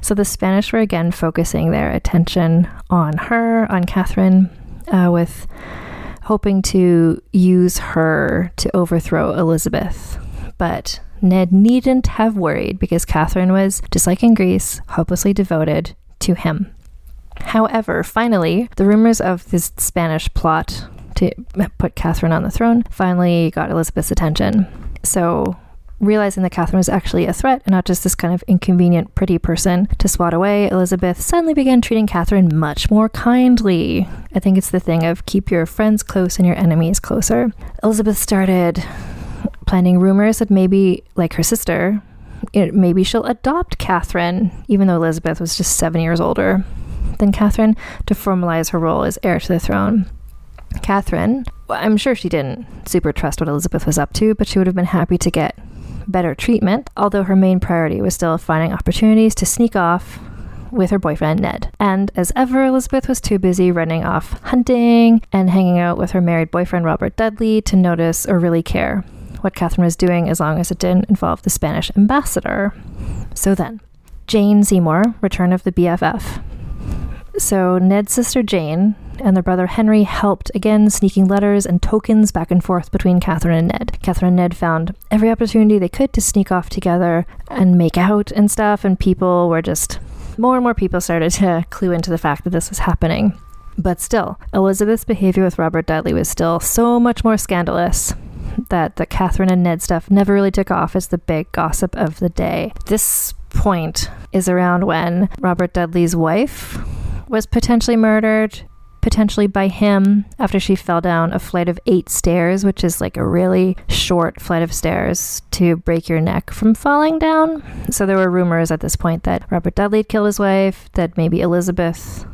So the Spanish were again focusing their attention on her, on Katherine, with hoping to use her to overthrow Elizabeth. But Ned needn't have worried because Katherine was, just like in Greece, hopelessly devoted to him. However, finally, the rumors of this Spanish plot to put Katherine on the throne finally got Elizabeth's attention. So, realizing that Katherine was actually a threat and not just this kind of inconvenient, pretty person to swat away, Elizabeth suddenly began treating Katherine much more kindly. I think it's the thing of keep your friends close and your enemies closer. Elizabeth started planning rumors that maybe, like her sister, maybe she'll adopt Katherine, even though Elizabeth was just 7 years older than Katherine, to formalize her role as heir to the throne. Katherine, I'm sure she didn't super trust what Elizabeth was up to, but she would have been happy to get better treatment, although her main priority was still finding opportunities to sneak off with her boyfriend Ned. And as ever, Elizabeth was too busy running off hunting and hanging out with her married boyfriend Robert Dudley to notice or really care what Katherine was doing, as long as it didn't involve the Spanish ambassador. So then, Jane Seymour, return of the BFF. So Ned's sister Jane and their brother Henry helped, again sneaking letters and tokens back and forth between Katherine and Ned. Katherine and Ned found every opportunity they could to sneak off together and make out and stuff, and people were just, more and more people started to clue into the fact that this was happening. But still, Elizabeth's behavior with Robert Dudley was still so much more scandalous that the Katherine and Ned stuff never really took off as the big gossip of the day. This point is around when Robert Dudley's wife was potentially murdered, potentially by him, after she fell down a flight of 8 stairs, which is like a really short flight of stairs to break your neck from falling down. So there were rumors at this point that Robert Dudley had killed his wife, that maybe Elizabeth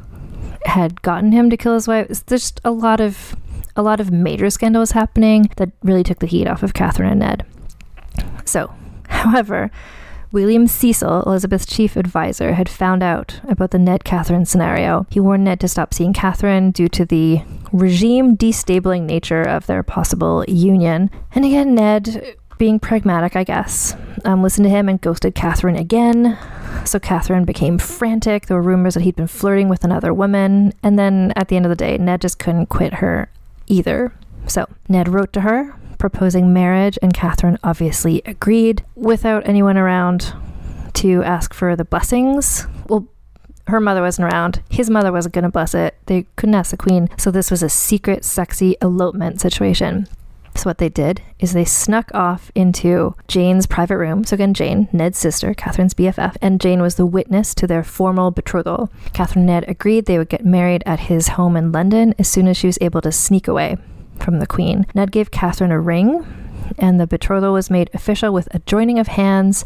had gotten him to kill his wife. There's just a lot of major scandals happening that really took the heat off of Katherine and Ned. So, however, William Cecil, Elizabeth's chief advisor, had found out about the Ned-Katherine scenario. He warned Ned to stop seeing Katherine due to the regime destabilizing nature of their possible union. And again, Ned, being pragmatic, I guess, listened to him and ghosted Katherine again. So Katherine became frantic. There were rumors that he'd been flirting with another woman. And then at the end of the day, Ned just couldn't quit her either. So Ned wrote to her, proposing marriage, and Katherine obviously agreed without anyone around to ask for the blessings. Well, her mother wasn't around. His mother wasn't going to bless it. They couldn't ask the Queen. So this was a secret, sexy elopement situation. So what they did is they snuck off into Jane's private room. So again, Jane, Ned's sister, Katherine's BFF, and Jane was the witness to their formal betrothal. Katherine and Ned agreed they would get married at his home in London as soon as she was able to sneak away from the Queen. Ned gave Katherine a ring, and the betrothal was made official with a joining of hands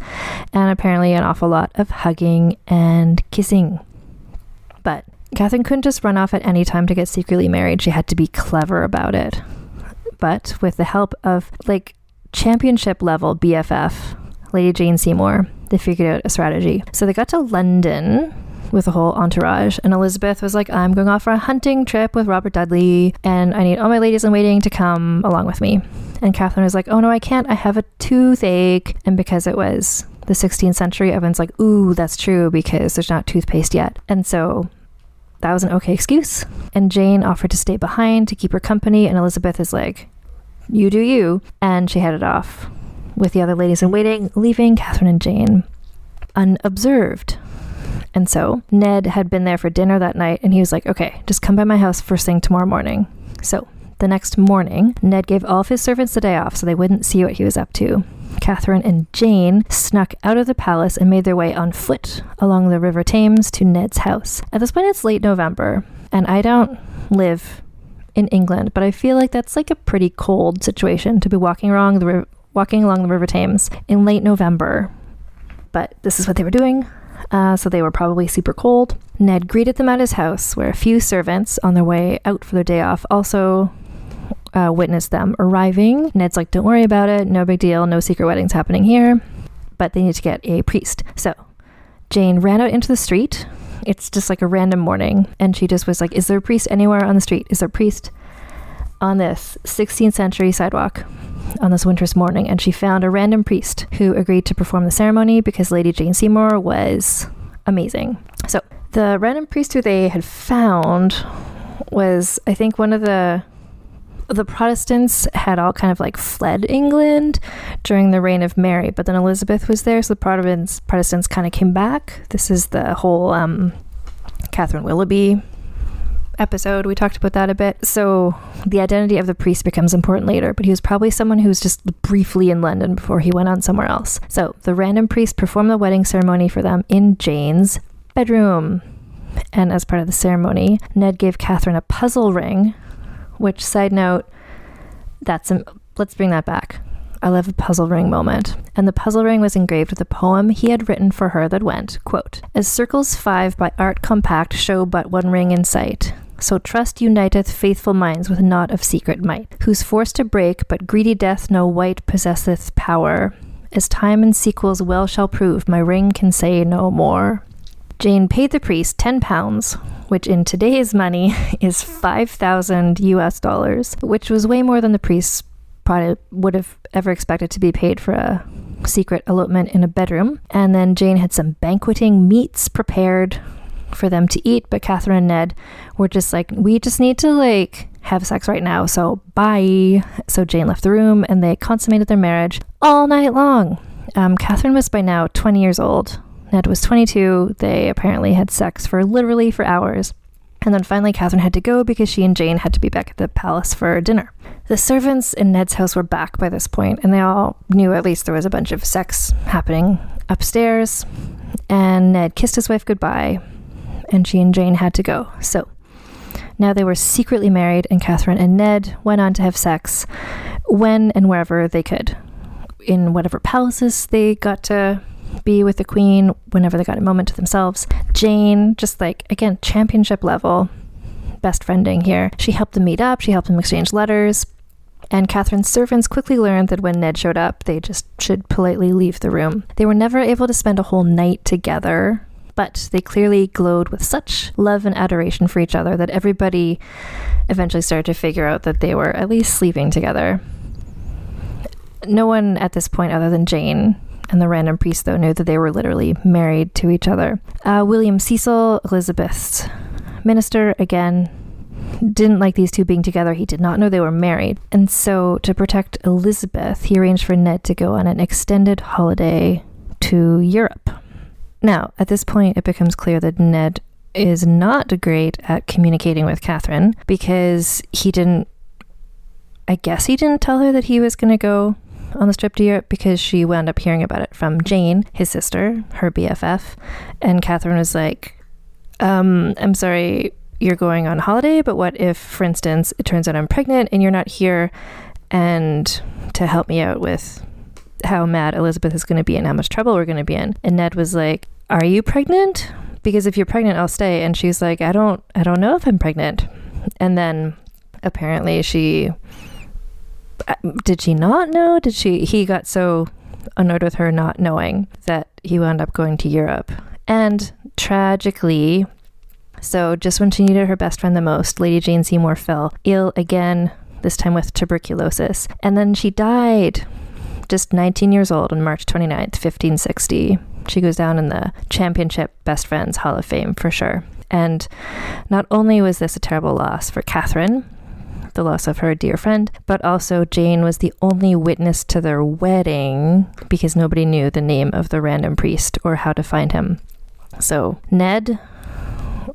and apparently an awful lot of hugging and kissing. But Katherine couldn't just run off at any time to get secretly married. She had to be clever about it. But with the help of championship level BFF, Lady Jane Seymour, they figured out a strategy. So they got to London with a whole entourage, and Elizabeth was like, I'm going off for a hunting trip with Robert Dudley, and I need all my ladies in waiting to come along with me. And Katherine was like, oh no, I can't, I have a toothache. And because it was the 16th century, everyone's like, ooh, that's true, because there's not toothpaste yet. And so that was an okay excuse. And Jane offered to stay behind to keep her company, and Elizabeth is like, you do you. And she headed off with the other ladies in waiting, leaving Katherine and Jane unobserved. And so Ned had been there for dinner that night, and he was like, okay, just come by my house first thing tomorrow morning. So the next morning, Ned gave all of his servants the day off so they wouldn't see what he was up to. Katherine and Jane snuck out of the palace and made their way on foot along the River Thames to Ned's house. At this point, it's late November, and I don't live in England, but I feel like that's like a pretty cold situation to be walking along the River Thames in late November. But this is what they were doing, so they were probably super cold. Ned greeted them at his house, where a few servants on their way out for their day off also witnessed them arriving. Ned's like, don't worry about it, no big deal, no secret weddings happening here, but they need to get a priest. So Jane ran out into the street. It's just like a random morning, and she just was like, is there a priest anywhere on the street? Is there a priest on this 16th century sidewalk on this winter's morning? And she found a random priest who agreed to perform the ceremony because Lady Jane Seymour was amazing. So the random priest who they had found was, I think, one of the Protestants had all kind of like fled England during the reign of Mary, but then Elizabeth was there, so the Protestants kind of came back. This is the whole Catherine Willoughby episode. We talked about that a bit. So the identity of the priest becomes important later, but he was probably someone who was just briefly in London before he went on somewhere else. So the random priest performed the wedding ceremony for them in Jane's bedroom. And as part of the ceremony, Ned gave Katherine a puzzle ring, which, side note, let's bring that back. I love a puzzle ring moment. And the puzzle ring was engraved with a poem he had written for her that went, quote, as circles 5 by art compact show but one ring in sight, so trust uniteth faithful minds with knot of secret might, whose force to break but greedy death no wight possesseth power. As time and sequels well shall prove, my ring can say no more. Jane paid the priest £10, which in today's money is $5,000 US, which was way more than the priest probably would have ever expected to be paid for a secret elopement in a bedroom. And then Jane had some banqueting meats prepared for them to eat, but Katherine and Ned were just like, we just need to like have sex right now, so bye. So Jane left the room and they consummated their marriage all night long. Katherine was by now 20 years old. Ned was 22. They apparently had sex for hours. And then finally Katherine had to go because she and Jane had to be back at the palace for dinner. The servants in Ned's house were back by this point, and they all knew at least there was a bunch of sex happening upstairs. And Ned kissed his wife goodbye, and she and Jane had to go. So now they were secretly married, and Katherine and Ned went on to have sex when and wherever they could, in whatever palaces they got to be with the queen, whenever they got a moment to themselves. Jane, just like, again, championship level best friending here. She helped them meet up, she helped them exchange letters, and Katherine's servants quickly learned that when Ned showed up, they just should politely leave the room. They were never able to spend a whole night together, but they clearly glowed with such love and adoration for each other that everybody eventually started to figure out that they were at least sleeping together. No one at this point other than Jane and the random priest, though, knew that they were literally married to each other. William Cecil, Elizabeth's minister, again, didn't like these two being together. He did not know they were married. And so to protect Elizabeth, he arranged for Ned to go on an extended holiday to Europe. Now, at this point, it becomes clear that Ned is not great at communicating with Katherine because he didn't tell her that he was going to go on this trip to Europe, because she wound up hearing about it from Jane, his sister, her BFF. And Katherine was like, I'm sorry, you're going on holiday, but what if, for instance, it turns out I'm pregnant and you're not here, and to help me out with how mad Elizabeth is going to be and how much trouble we're going to be in. And Ned was like, are you pregnant? Because if you're pregnant, I'll stay. And she's like, I don't know if I'm pregnant. And then apparently did she not know? He got so annoyed with her not knowing that he wound up going to Europe. And tragically, so just when she needed her best friend the most, Lady Jane Seymour fell ill again, this time with tuberculosis. And then she died, just 19 years old, on March 29th, 1560. She goes down in the Championship Best Friends Hall of Fame for sure. And not only was this a terrible loss for Katherine, the loss of her dear friend, but also Jane was the only witness to their wedding because nobody knew the name of the random priest or how to find him. So Ned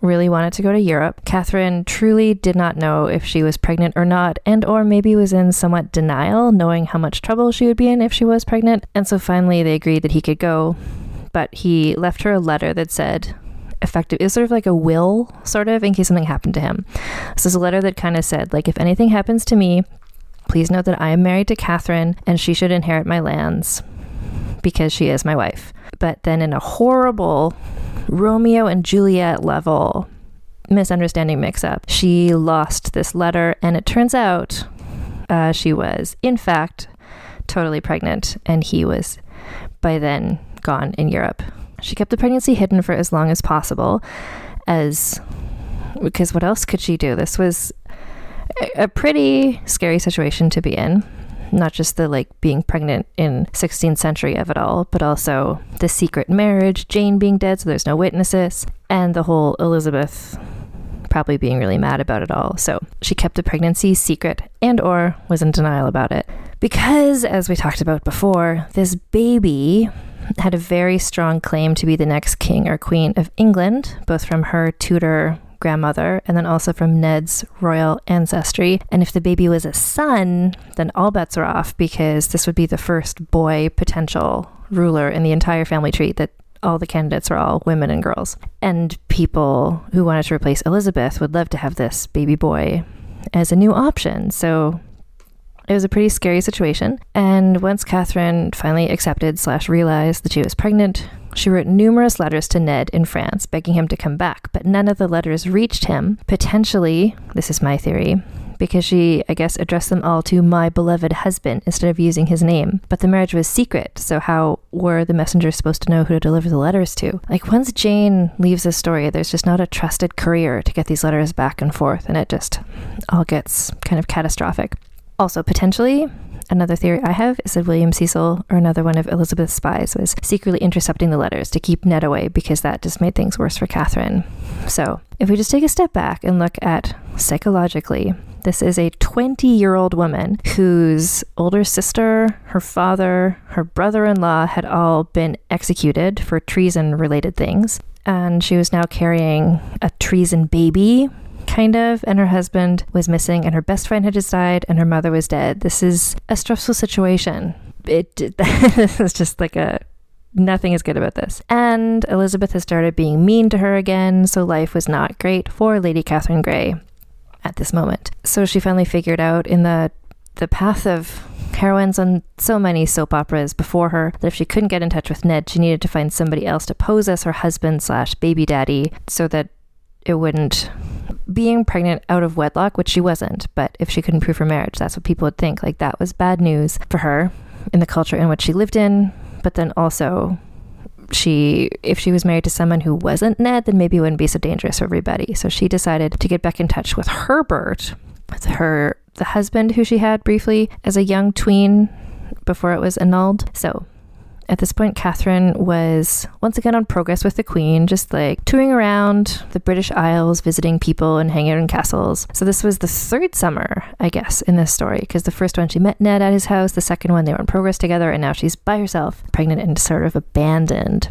really wanted to go to Europe. Katherine truly did not know if she was pregnant or not, and or maybe was in somewhat denial, knowing how much trouble she would be in if she was pregnant. And so finally they agreed that he could go, but he left her a letter that said, effective, it was sort of like a will, sort of, in case something happened to him. So it's a letter that kind of said, like, if anything happens to me, please note that I am married to Katherine and she should inherit my lands because she is my wife. But then in a horrible Romeo and Juliet level misunderstanding mix-up, she lost this letter, and it turns out she was, in fact, totally pregnant, and he was by then gone in Europe. She kept the pregnancy hidden for as long as possible, because what else could she do? This was a pretty scary situation to be in. Not just the being pregnant in 16th century of it all, but also the secret marriage, Jane being dead, so there's no witnesses, and the whole Elizabeth probably being really mad about it all. So she kept the pregnancy secret and or was in denial about it. Because, as we talked about before, this baby had a very strong claim to be the next king or queen of England, both from her Tudor grandmother and then also from Ned's royal ancestry. And if the baby was a son, then all bets are off, because this would be the first boy potential ruler in the entire family tree, that all the candidates were all women and girls. And people who wanted to replace Elizabeth would love to have this baby boy as a new option. So it was a pretty scary situation. And once Katherine finally accepted/realized that she was pregnant, she wrote numerous letters to Ned in France, begging him to come back, but none of the letters reached him. Potentially, this is my theory, because she, I guess, addressed them all to my beloved husband instead of using his name. But the marriage was secret, so how were the messengers supposed to know who to deliver the letters to? Once Jane leaves the story, there's just not a trusted courier to get these letters back and forth, and it just all gets kind of catastrophic. Also, potentially, another theory I have is that William Cecil, or another one of Elizabeth's spies, was secretly intercepting the letters to keep Ned away, because that just made things worse for Katherine. So, if we just take a step back and look at psychologically, this is a 20-year-old woman whose older sister, her father, her brother-in-law had all been executed for treason-related things, and she was now carrying a treason baby, kind of, and her husband was missing, and her best friend had just died, and her mother was dead. This is a stressful situation. This is just nothing is good about this. And Elizabeth has started being mean to her again, so life was not great for Lady Katherine Grey at this moment. So she finally figured out, in the path of heroines on so many soap operas before her, that if she couldn't get in touch with Ned, she needed to find somebody else to pose as her husband/baby daddy, so that it wouldn't, being pregnant out of wedlock, which she wasn't, but if she couldn't prove her marriage, that's what people would think. That was bad news for her in the culture in which she lived in. But then also, if she was married to someone who wasn't Ned, then maybe it wouldn't be so dangerous for everybody. So she decided to get back in touch with Herbert, the husband who she had briefly as a young tween before it was annulled. So at this point, Katherine was once again on progress with the Queen, just touring around the British Isles, visiting people and hanging out in castles. So this was the third summer, I guess, in this story, because the first one she met Ned at his house, the second one they were on progress together, and now she's by herself, pregnant and sort of abandoned.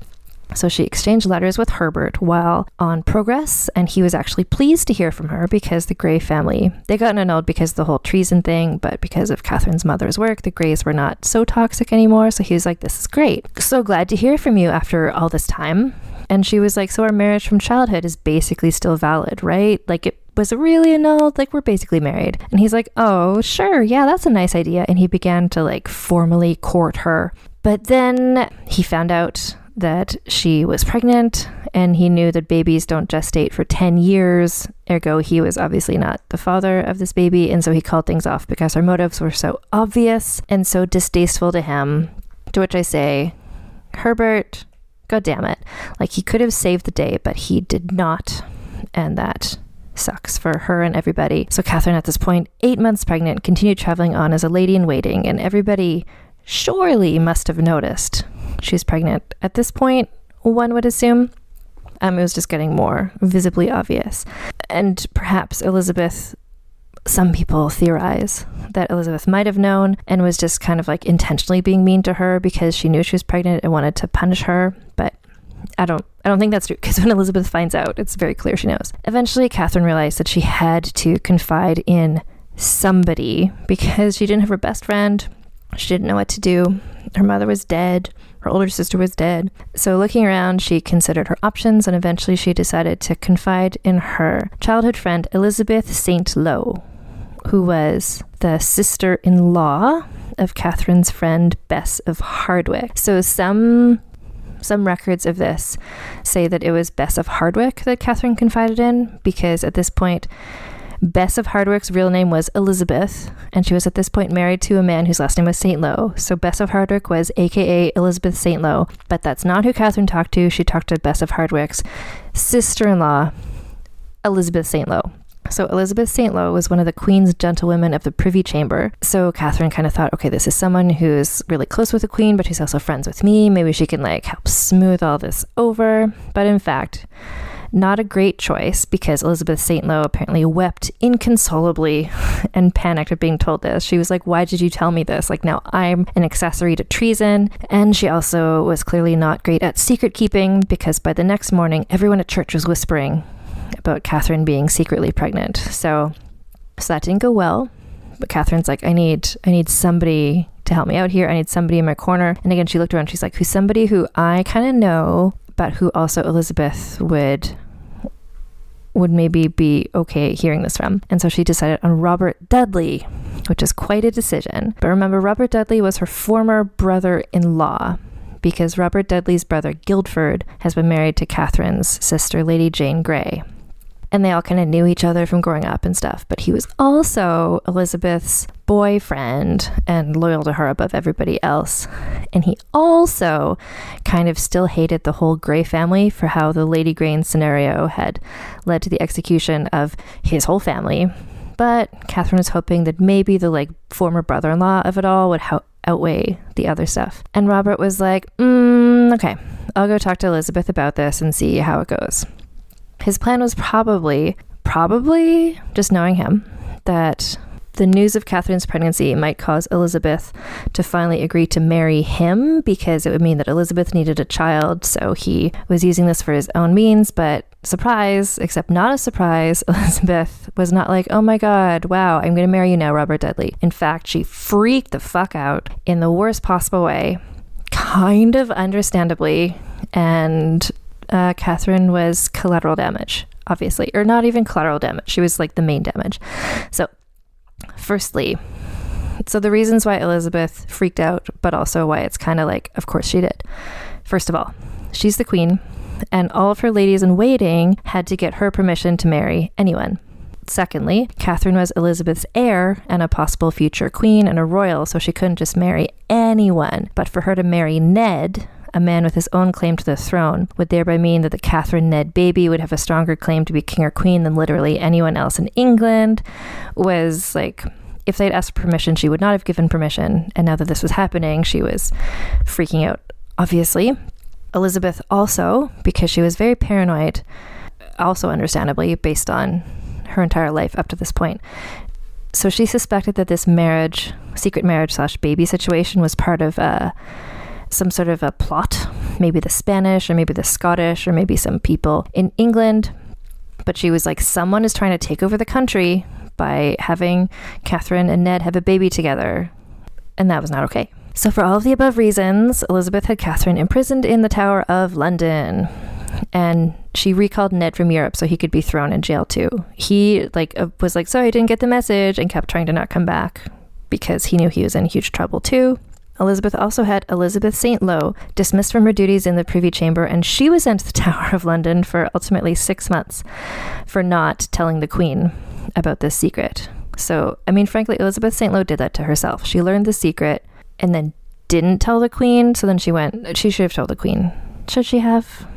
So she exchanged letters with Herbert while on progress, and he was actually pleased to hear from her, because the Grey family, they got annulled because of the whole treason thing, but because of Katherine's mother's work, the Greys were not so toxic anymore. So he was like, this is great. So glad to hear from you after all this time. And she was like, so our marriage from childhood is basically still valid, right? It was really annulled, we're basically married. And he's like, oh, sure, yeah, that's a nice idea. And he began to formally court her. But then he found out that she was pregnant, and he knew that babies don't gestate for 10 years. Ergo, he was obviously not the father of this baby, and so he called things off because her motives were so obvious and so distasteful to him. To which I say, Herbert, God damn it. He could have saved the day, but he did not, and that sucks for her and everybody. So Katherine, at this point, 8 months pregnant, continued traveling on as a lady in waiting, and everybody surely must have noticed she was pregnant. At this point, one would assume it was just getting more visibly obvious. And perhaps Elizabeth some people theorize that Elizabeth might have known and was just kind of like intentionally being mean to her because she knew she was pregnant and wanted to punish her. But I don't think that's true, because when Elizabeth finds out, it's very clear she knows. Eventually, Catherine realized that she had to confide in somebody because she didn't have her best friend. She didn't know what to do. Her mother was dead. Her older sister was dead. So looking around, she considered her options, and eventually she decided to confide in her childhood friend, Elizabeth St. Lo, who was the sister-in-law of Catherine's friend, Bess of Hardwicke. So some records of this say that it was Bess of Hardwicke that Catherine confided in, because at this point, Bess of Hardwicke's real name was Elizabeth, and she was at this point married to a man whose last name was St. Lo. So Bess of Hardwicke was aka Elizabeth St. Lo, but that's not who Catherine talked to. She talked to Bess of Hardwicke's sister-in-law, Elizabeth St. Lo. So Elizabeth St. Lo was one of the Queen's gentlewomen of the Privy Chamber. So Catherine kind of thought, okay, this is someone who's really close with the Queen, but she's also friends with me. Maybe she can like help smooth all this over. But in fact, not a great choice, because Elizabeth St. Lo apparently wept inconsolably and panicked at being told this. She was like, why did you tell me this? Like, now I'm an accessory to treason. And she also was clearly not great at secret keeping, because by the next morning, everyone at church was whispering about Catherine being secretly pregnant. So that didn't go well. But Catherine's like, I need somebody to help me out here. I need somebody in my corner. And again, she looked around. She's like, who's somebody who I kind of know, but who also Elizabeth would maybe be okay hearing this from. And so she decided on Robert Dudley, which is quite a decision. But remember, Robert Dudley was her former brother-in-law, because Robert Dudley's brother Guildford has been married to Catherine's sister, Lady Jane Grey. And they all kind of knew each other from growing up and stuff. But he was also Elizabeth's boyfriend and loyal to her above everybody else. And he also kind of still hated the whole Grey family for how the Lady Grey scenario had led to the execution of his whole family. But Catherine was hoping that maybe the like former brother-in-law of it all would outweigh the other stuff. And Robert was like, okay, I'll go talk to Elizabeth about this and see how it goes. His plan was probably, just knowing him, that the news of Catherine's pregnancy might cause Elizabeth to finally agree to marry him, because it would mean that Elizabeth needed a child. So he was using this for his own means, but surprise, except not a surprise, Elizabeth was not like, oh my God, wow, I'm going to marry you now, Robert Dudley. In fact, she freaked the fuck out in the worst possible way, kind of understandably, and Catherine was collateral damage, obviously, or not even collateral damage. She was like the main damage. So firstly, the reasons why Elizabeth freaked out, but also why it's kind of like, of course she did. First of all, she's the Queen, and all of her ladies in waiting had to get her permission to marry anyone. Secondly, Catherine was Elizabeth's heir and a possible future queen and a royal, so she couldn't just marry anyone. But for her to marry Ned, a man with his own claim to the throne, would thereby mean that the Catherine Ned baby would have a stronger claim to be king or queen than literally anyone else in England. Was like, if they'd asked for permission, she would not have given permission. And now that this was happening, she was freaking out, obviously. Elizabeth also, because she was very paranoid, also understandably, based on her entire life up to this point. So she suspected that this marriage, secret marriage / baby situation, was part of some sort of a plot, maybe the Spanish or maybe the Scottish or maybe some people in England. But she was like, someone is trying to take over the country by having Catherine and Ned have a baby together. And that was not okay. So for all of the above reasons, Elizabeth had Catherine imprisoned in the Tower of London. And she recalled Ned from Europe so he could be thrown in jail too. He was like, sorry, I didn't get the message, and kept trying to not come back because he knew he was in huge trouble too. Elizabeth also had Elizabeth St. Lo dismissed from her duties in the Privy Chamber, and she was sent to the Tower of London for ultimately 6 months for not telling the Queen about this secret. So, I mean, frankly, Elizabeth St. Lo did that to herself. She learned the secret and then didn't tell the Queen, so then she should have told the Queen. Should she have?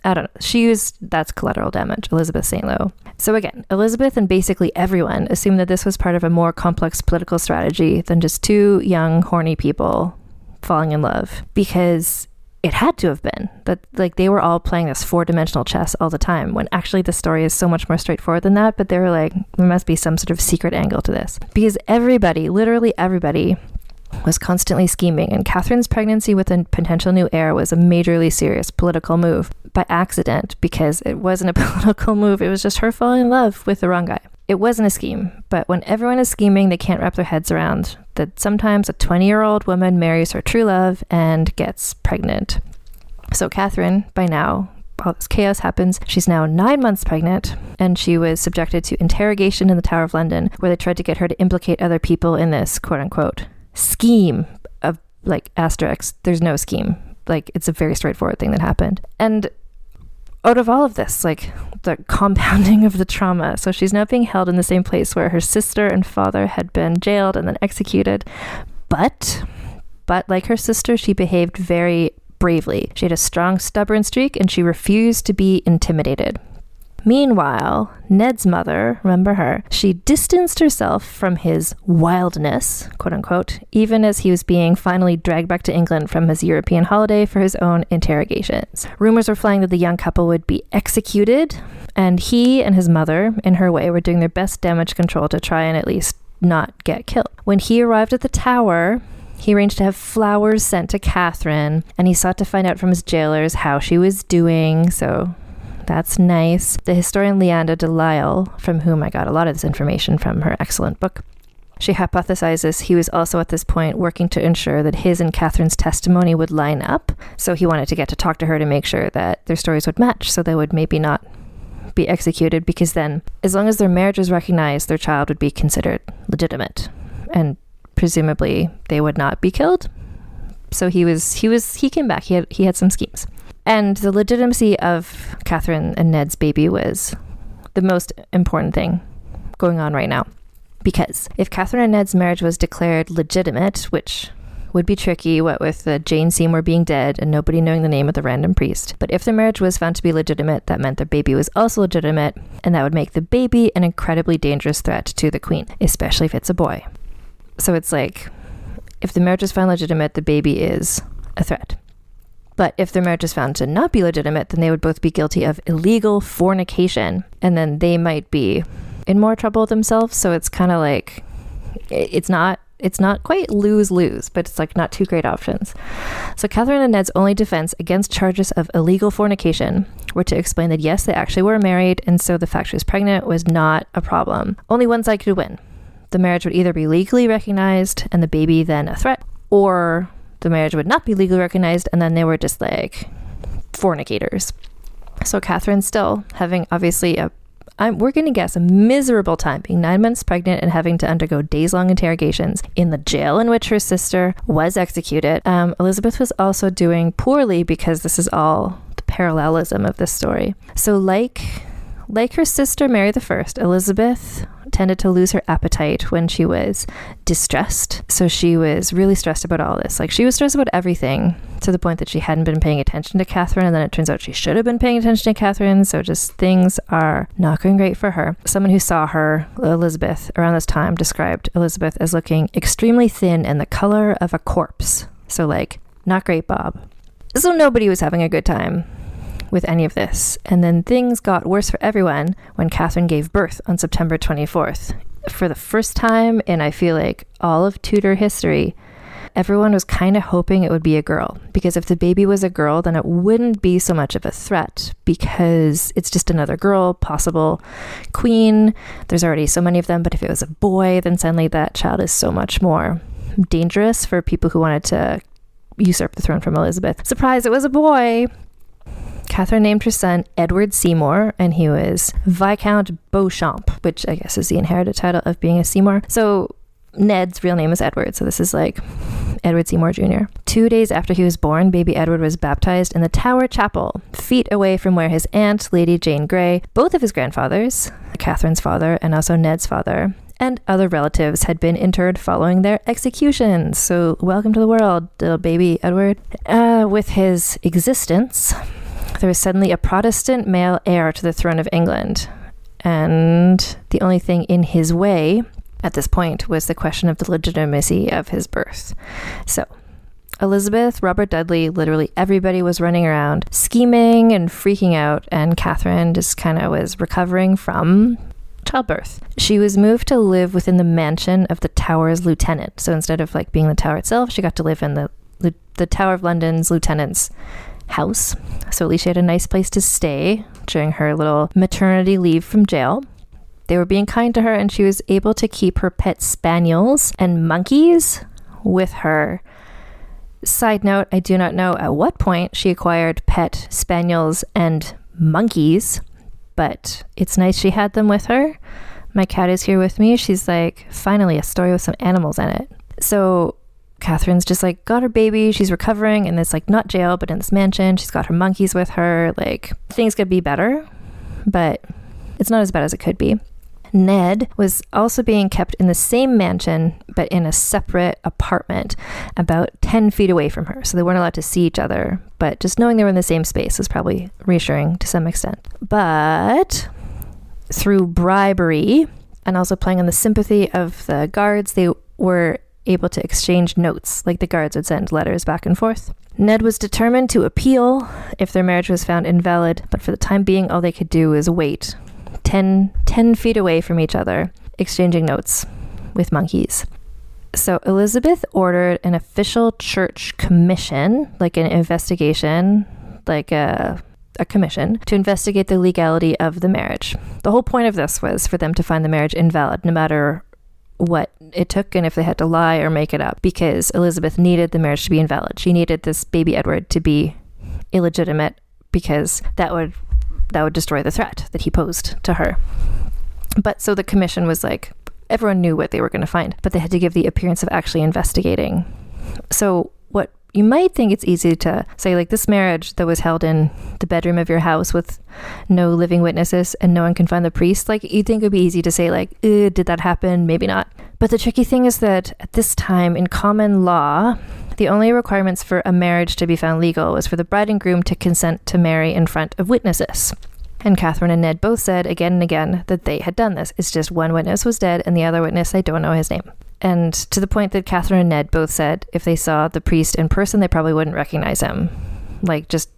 I don't know. That's collateral damage, Elizabeth St. Lo. So again, Elizabeth and basically everyone assumed that this was part of a more complex political strategy than just two young, horny people falling in love. Because it had to have been that, like, they were all playing this 4-dimensional chess all the time, when actually the story is so much more straightforward than that. But they were like, there must be some sort of secret angle to this, because everybody, literally everybody, was constantly scheming, and Katherine's pregnancy with a potential new heir was a majorly serious political move by accident, because it wasn't a political move. It was just her falling in love with the wrong guy. It wasn't a scheme, but when everyone is scheming, they can't wrap their heads around that sometimes a 20-year-old woman marries her true love and gets pregnant. So Katherine, by now, all this chaos happens. She's now 9 months pregnant, and she was subjected to interrogation in the Tower of London, where they tried to get her to implicate other people in this quote-unquote scheme of, like, asterisk. There's no scheme. Like, it's a very straightforward thing that happened. And out of all of this, like, the compounding of the trauma, so she's now being held in the same place where her sister and father had been jailed and then executed. But like her sister, she behaved very bravely. She had a strong, stubborn streak, and she refused to be intimidated. Meanwhile, Ned's mother, remember her, she distanced herself from his wildness, quote unquote, even as he was being finally dragged back to England from his European holiday for his own interrogations. Rumors were flying that the young couple would be executed, and he and his mother, in her way, were doing their best damage control to try and at least not get killed. When he arrived at the Tower, he arranged to have flowers sent to Katherine, and he sought to find out from his jailers how she was doing, so that's nice. The historian Leanda de Lisle, from whom I got a lot of this information from her excellent book, she hypothesizes he was also at this point working to ensure that his and Katherine's testimony would line up. So he wanted to get to talk to her to make sure that their stories would match, so they would maybe not be executed, because then, as long as their marriage was recognized, their child would be considered legitimate, and presumably they would not be killed. So he came back. He had some schemes. And the legitimacy of Katherine and Ned's baby was the most important thing going on right now. Because if Katherine and Ned's marriage was declared legitimate, which would be tricky, what with Jane Seymour being dead and nobody knowing the name of the random priest. But if their marriage was found to be legitimate, that meant their baby was also legitimate, and that would make the baby an incredibly dangerous threat to the queen, especially if it's a boy. So it's like, if the marriage is found legitimate, the baby is a threat. But if their marriage is found to not be legitimate, then they would both be guilty of illegal fornication, and then they might be in more trouble themselves. So it's kind of like, it's not quite lose-lose, but it's like not two great options. So Katherine and Ned's only defense against charges of illegal fornication were to explain that yes, they actually were married, and so the fact she was pregnant was not a problem. Only one side could win. The marriage would either be legally recognized and the baby then a threat, or the marriage would not be legally recognized, and then they were just like fornicators. So Katherine, still having obviously we're going to guess a miserable time, being 9 months pregnant and having to undergo days-long interrogations in the jail in which her sister was executed. Elizabeth was also doing poorly, because this is all the parallelism of this story. So like her sister Mary I, Elizabeth tended to lose her appetite when she was distressed. So she was really stressed about all this. Like, she was stressed about everything, to the point that she hadn't been paying attention to Katherine, and then it turns out she should have been paying attention to Katherine. So just things are not going great for her. Someone who saw her, Elizabeth, around this time described Elizabeth as looking extremely thin and the color of a corpse. So like, not great, Bob. So nobody was having a good time with any of this. And then things got worse for everyone when Katherine gave birth on September 24th. For the first time in, I feel like, all of Tudor history, everyone was kind of hoping it would be a girl, because if the baby was a girl, then it wouldn't be so much of a threat, because it's just another girl, possible queen. There's already so many of them. But if it was a boy, then suddenly that child is so much more dangerous for people who wanted to usurp the throne from Elizabeth. Surprise, it was a boy. Katherine named her son Edward Seymour, and he was Viscount Beauchamp, which I guess is the inherited title of being a Seymour. So Ned's real name is Edward, so this is like Edward Seymour Jr. 2 days after he was born, baby Edward was baptized in the Tower Chapel, feet away from where his aunt, Lady Jane Grey, both of his grandfathers, Katherine's father and also Ned's father, and other relatives had been interred following their executions. So welcome to the world, little baby Edward. With his existence, there was suddenly a Protestant male heir to the throne of England. And the only thing in his way at this point was the question of the legitimacy of his birth. So Elizabeth, Robert Dudley, literally everybody was running around scheming and freaking out, and Catherine just kind of was recovering from childbirth. She was moved to live within the mansion of the Tower's lieutenant. So instead of like being the Tower itself, she got to live in the Tower of London's lieutenant's house. So at least she had a nice place to stay during her little maternity leave from jail. They were being kind to her, and she was able to keep her pet spaniels and monkeys with her. Side note, I do not know at what point she acquired pet spaniels and monkeys, but it's nice she had them with her. My cat is here with me. She's like, finally, a story with some animals in it. So Catherine's just like got her baby. She's recovering in this like not jail, but in this mansion. She's got her monkeys with her. Like things could be better, but it's not as bad as it could be. Ned was also being kept in the same mansion, but in a separate apartment about 10 feet away from her. So they weren't allowed to see each other, but just knowing they were in the same space was probably reassuring to some extent. But through bribery and also playing on the sympathy of the guards, they were able to exchange notes, like the guards would send letters back and forth. Ned was determined to appeal if their marriage was found invalid, but for the time being, all they could do was wait 10 feet away from each other, exchanging notes with monkeys. So Elizabeth ordered an official church commission, like an investigation, like a commission, to investigate the legality of the marriage. The whole point of this was for them to find the marriage invalid, no matter what it took and if they had to lie or make it up, because Elizabeth needed the marriage to be invalid. She needed this baby Edward to be illegitimate, because that would destroy the threat that he posed to her. But so the commission was like, everyone knew what they were going to find, but they had to give the appearance of actually investigating. So what you might think, it's easy to say, like, this marriage that was held in the bedroom of your house with no living witnesses and no one can find the priest, like, you'd think it would be easy to say, like, did that happen? Maybe not. But the tricky thing is that at this time in common law, the only requirements for a marriage to be found legal was for the bride and groom to consent to marry in front of witnesses. And Catherine and Ned both said again and again that they had done this. It's just one witness was dead and the other witness, I don't know his name. And to the point that Catherine and Ned both said if they saw the priest in person, they probably wouldn't recognize him. Like, just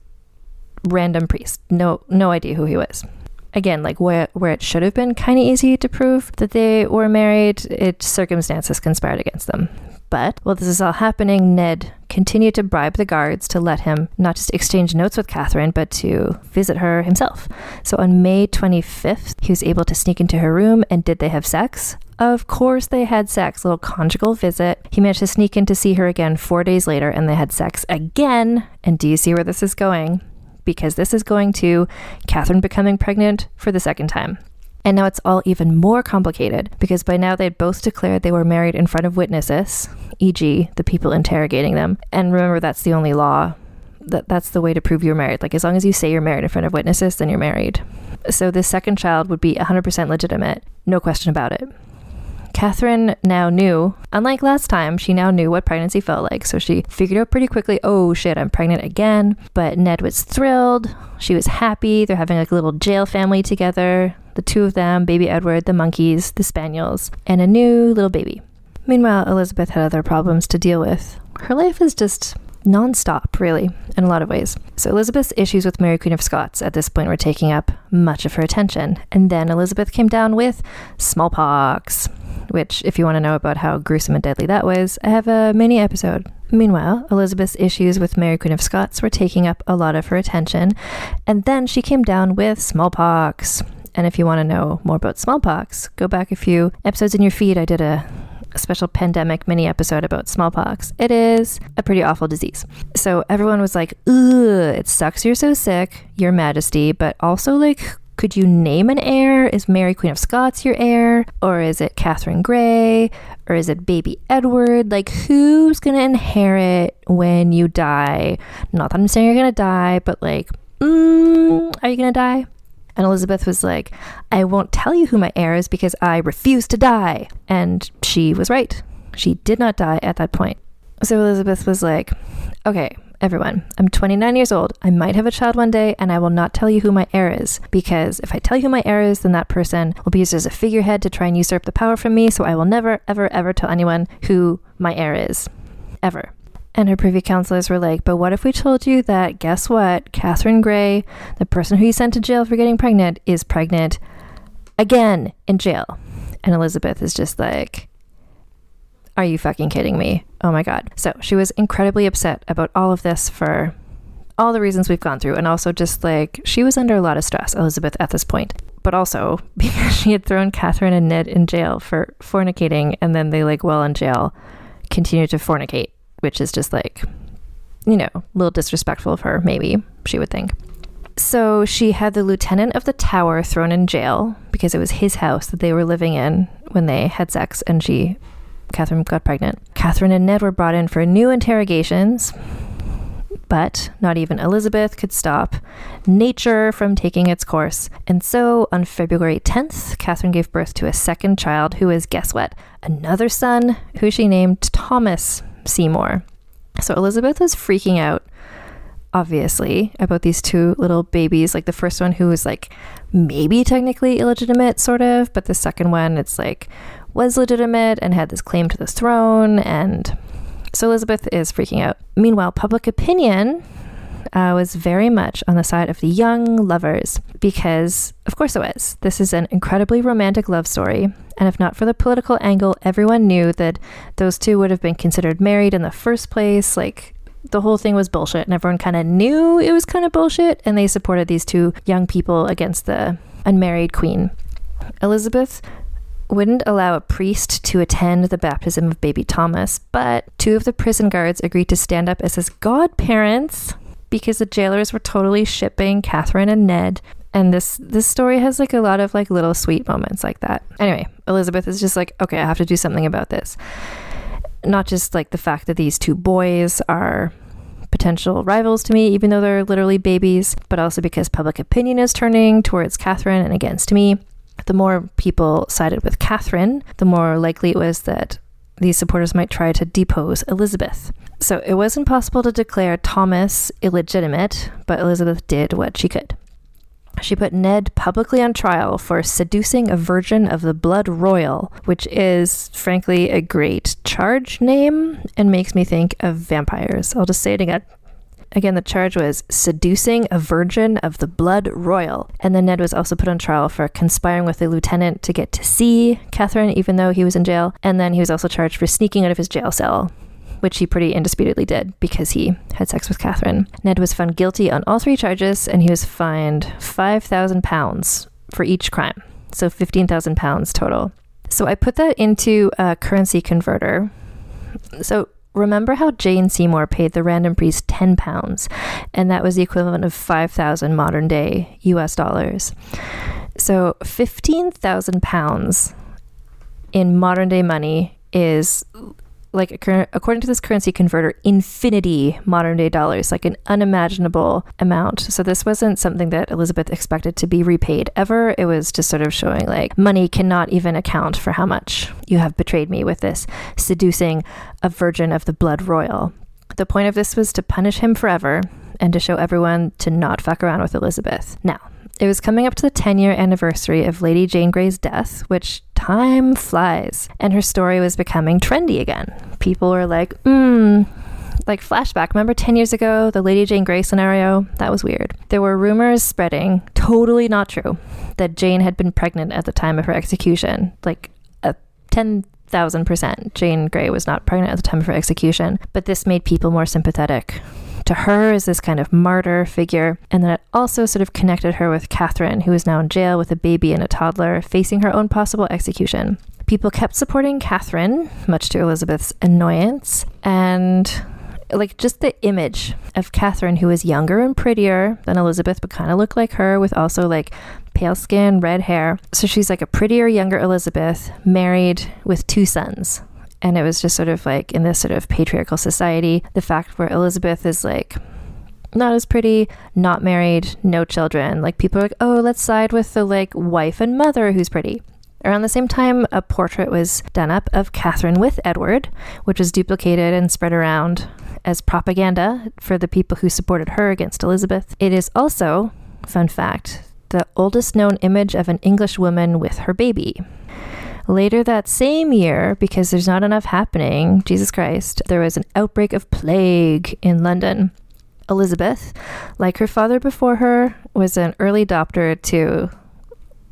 random priest. No idea who he was. Again, like where it should have been kind of easy to prove that they were married, circumstances conspired against them. But while this is all happening, Ned continued to bribe the guards to let him not just exchange notes with Catherine, but to visit her himself. So on May 25th, he was able to sneak into her room, and did they have sex? Of course they had sex, a little conjugal visit. He managed to sneak in to see her again 4 days later, and they had sex again. And do you see where this is going? Because this is going to Catherine becoming pregnant for the second time. And now it's all even more complicated, because by now they'd both declared they were married in front of witnesses, e.g. the people interrogating them. And remember, that's the only law. That's the way to prove you're married. Like, as long as you say you're married in front of witnesses, then you're married. So this second child would be 100% legitimate. No question about it. Catherine now knew, unlike last time, she now knew what pregnancy felt like. So she figured out pretty quickly, oh shit, I'm pregnant again. But Ned was thrilled. She was happy. They're having like a little jail family together. The two of them, baby Edward, the monkeys, the spaniels, and a new little baby. Meanwhile, Elizabeth had other problems to deal with. Her life is just non-stop, really, in a lot of ways. So Elizabeth's issues with Mary Queen of Scots at this point were taking up much of her attention. And then Elizabeth came down with smallpox, which, if you want to know about how gruesome and deadly that was, I have a mini episode. Meanwhile, Elizabeth's issues with Mary Queen of Scots were taking up a lot of her attention. And then she came down with smallpox. And if you want to know more about smallpox, go back a few episodes in your feed. I did a special pandemic mini episode about smallpox. It is a pretty awful disease. So everyone was like, ugh, it sucks you're so sick, Your Majesty, but also, like, could you name an heir? Is Mary Queen of Scots your heir? Or is it Katherine Grey? Or is it baby Edward? Like, who's going to inherit when you die? Not that I'm saying you're going to die, but like, are you going to die? And Elizabeth was like, I won't tell you who my heir is because I refuse to die. And she was right. She did not die at that point. So Elizabeth was like, okay, everyone, I'm 29 years old. I might have a child one day, and I will not tell you who my heir is, because if I tell you who my heir is, then that person will be used as a figurehead to try and usurp the power from me. So I will never, ever, ever tell anyone who my heir is, ever. And her privy councilors were like, but what if we told you that, guess what? Katherine Grey, the person who you sent to jail for getting pregnant, is pregnant again in jail. And Elizabeth is just like, are you fucking kidding me? Oh my God. So she was incredibly upset about all of this for all the reasons we've gone through. And also just like, she was under a lot of stress, Elizabeth, at this point. But also because she had thrown Katherine and Ned in jail for fornicating, and then they, like, while in jail, continued to fornicate, which is just like, you know, a little disrespectful of her, maybe, she would think. So she had the lieutenant of the Tower thrown in jail because it was his house that they were living in when they had sex, and Katherine got pregnant. Katherine and Ned were brought in for new interrogations, but not even Elizabeth could stop nature from taking its course. And so on February 10th, Katherine gave birth to a second child who was, guess what? Another son who she named Thomas Seymour. So Elizabeth was freaking out, obviously, about these two little babies. Like the first one who was like maybe technically illegitimate, sort of, but the second one, it's like was legitimate and had this claim to the throne. And so Elizabeth is freaking out. Meanwhile, public opinion was very much on the side of the young lovers because, of course it was. This is an incredibly romantic love story. And if not for the political angle, everyone knew that those two would have been considered married in the first place. Like, the whole thing was bullshit, and everyone kind of knew it was kind of bullshit, and they supported these two young people against the unmarried queen. Elizabeth wouldn't allow a priest to attend the baptism of baby Thomas, but two of the prison guards agreed to stand up as his godparents because the jailers were totally shipping Katherine and Ned. And this story has like a lot of like little sweet moments like that. Anyway, Elizabeth is just like, okay, I have to do something about this. Not just like the fact that these two boys are potential rivals to me, even though they're literally babies, but also because public opinion is turning towards Katherine and against me. The more people sided with Katherine, the more likely it was that these supporters might try to depose Elizabeth. So it wasn't possible to declare Thomas illegitimate, but Elizabeth did what she could. She put Ned publicly on trial for seducing a virgin of the blood royal, which is, frankly, a great charge name and makes me think of vampires. I'll just say it again. Again, the charge was seducing a virgin of the blood royal. And then Ned was also put on trial for conspiring with the lieutenant to get to see Katherine, even though he was in jail. And then he was also charged for sneaking out of his jail cell, which he pretty indisputably did because he had sex with Katherine. Ned was found guilty on all three charges, and he was fined £5,000 for each crime. So £15,000 total. So I put that into a currency converter. So remember how Jane Seymour paid the random priest £10, and that was the equivalent of 5,000 modern day US dollars. So £15,000 in modern day money is, like, according to this currency converter, infinity modern day dollars, like an unimaginable amount. So this wasn't something that Elizabeth expected to be repaid ever. It was just sort of showing like money cannot even account for how much you have betrayed me with this seducing a virgin of the blood royal. The point of this was to punish him forever and to show everyone to not fuck around with Elizabeth. Now, it was coming up to the 10-year anniversary of Lady Jane Grey's death, which time flies, and her story was becoming trendy again. People were like, like flashback. Remember 10 years ago, the Lady Jane Grey scenario? That was weird. There were rumors spreading, totally not true, that Jane had been pregnant at the time of her execution. Like 10,000%. Jane Grey was not pregnant at the time of her execution, but this made people more sympathetic to her as this kind of martyr figure. And then it also sort of connected her with Katherine, who is now in jail with a baby and a toddler, facing her own possible execution. People kept supporting Katherine, much to Elizabeth's annoyance. And like just the image of Katherine, who is younger and prettier than Elizabeth, but kind of looked like her, with also like pale skin, red hair. So she's like a prettier, younger Elizabeth, married with two sons. And it was just sort of like in this sort of patriarchal society, the fact where Elizabeth is like not as pretty, not married, no children. Like people are like, oh, let's side with the like wife and mother who's pretty. Around the same time, a portrait was done up of Katherine with Edward, which was duplicated and spread around as propaganda for the people who supported her against Elizabeth. It is also, fun fact, the oldest known image of an English woman with her baby. Later that same year, because there's not enough happening, Jesus Christ, there was an outbreak of plague in London. Elizabeth, like her father before her, was an early adopter to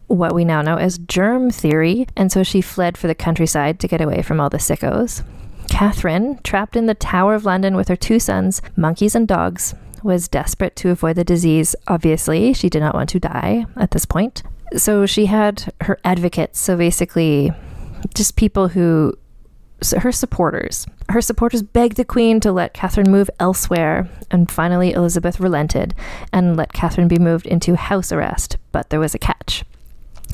what we now know as germ theory, and so she fled for the countryside to get away from all the sickos. Catherine, trapped in the Tower of London with her 2 sons, monkeys and dogs, was desperate to avoid the disease. Obviously, she did not want to die at this point. So she had her advocates, so basically just people who, so her supporters. Her supporters begged the Queen to let Catherine move elsewhere, and finally Elizabeth relented and let Catherine be moved into house arrest, but there was a catch.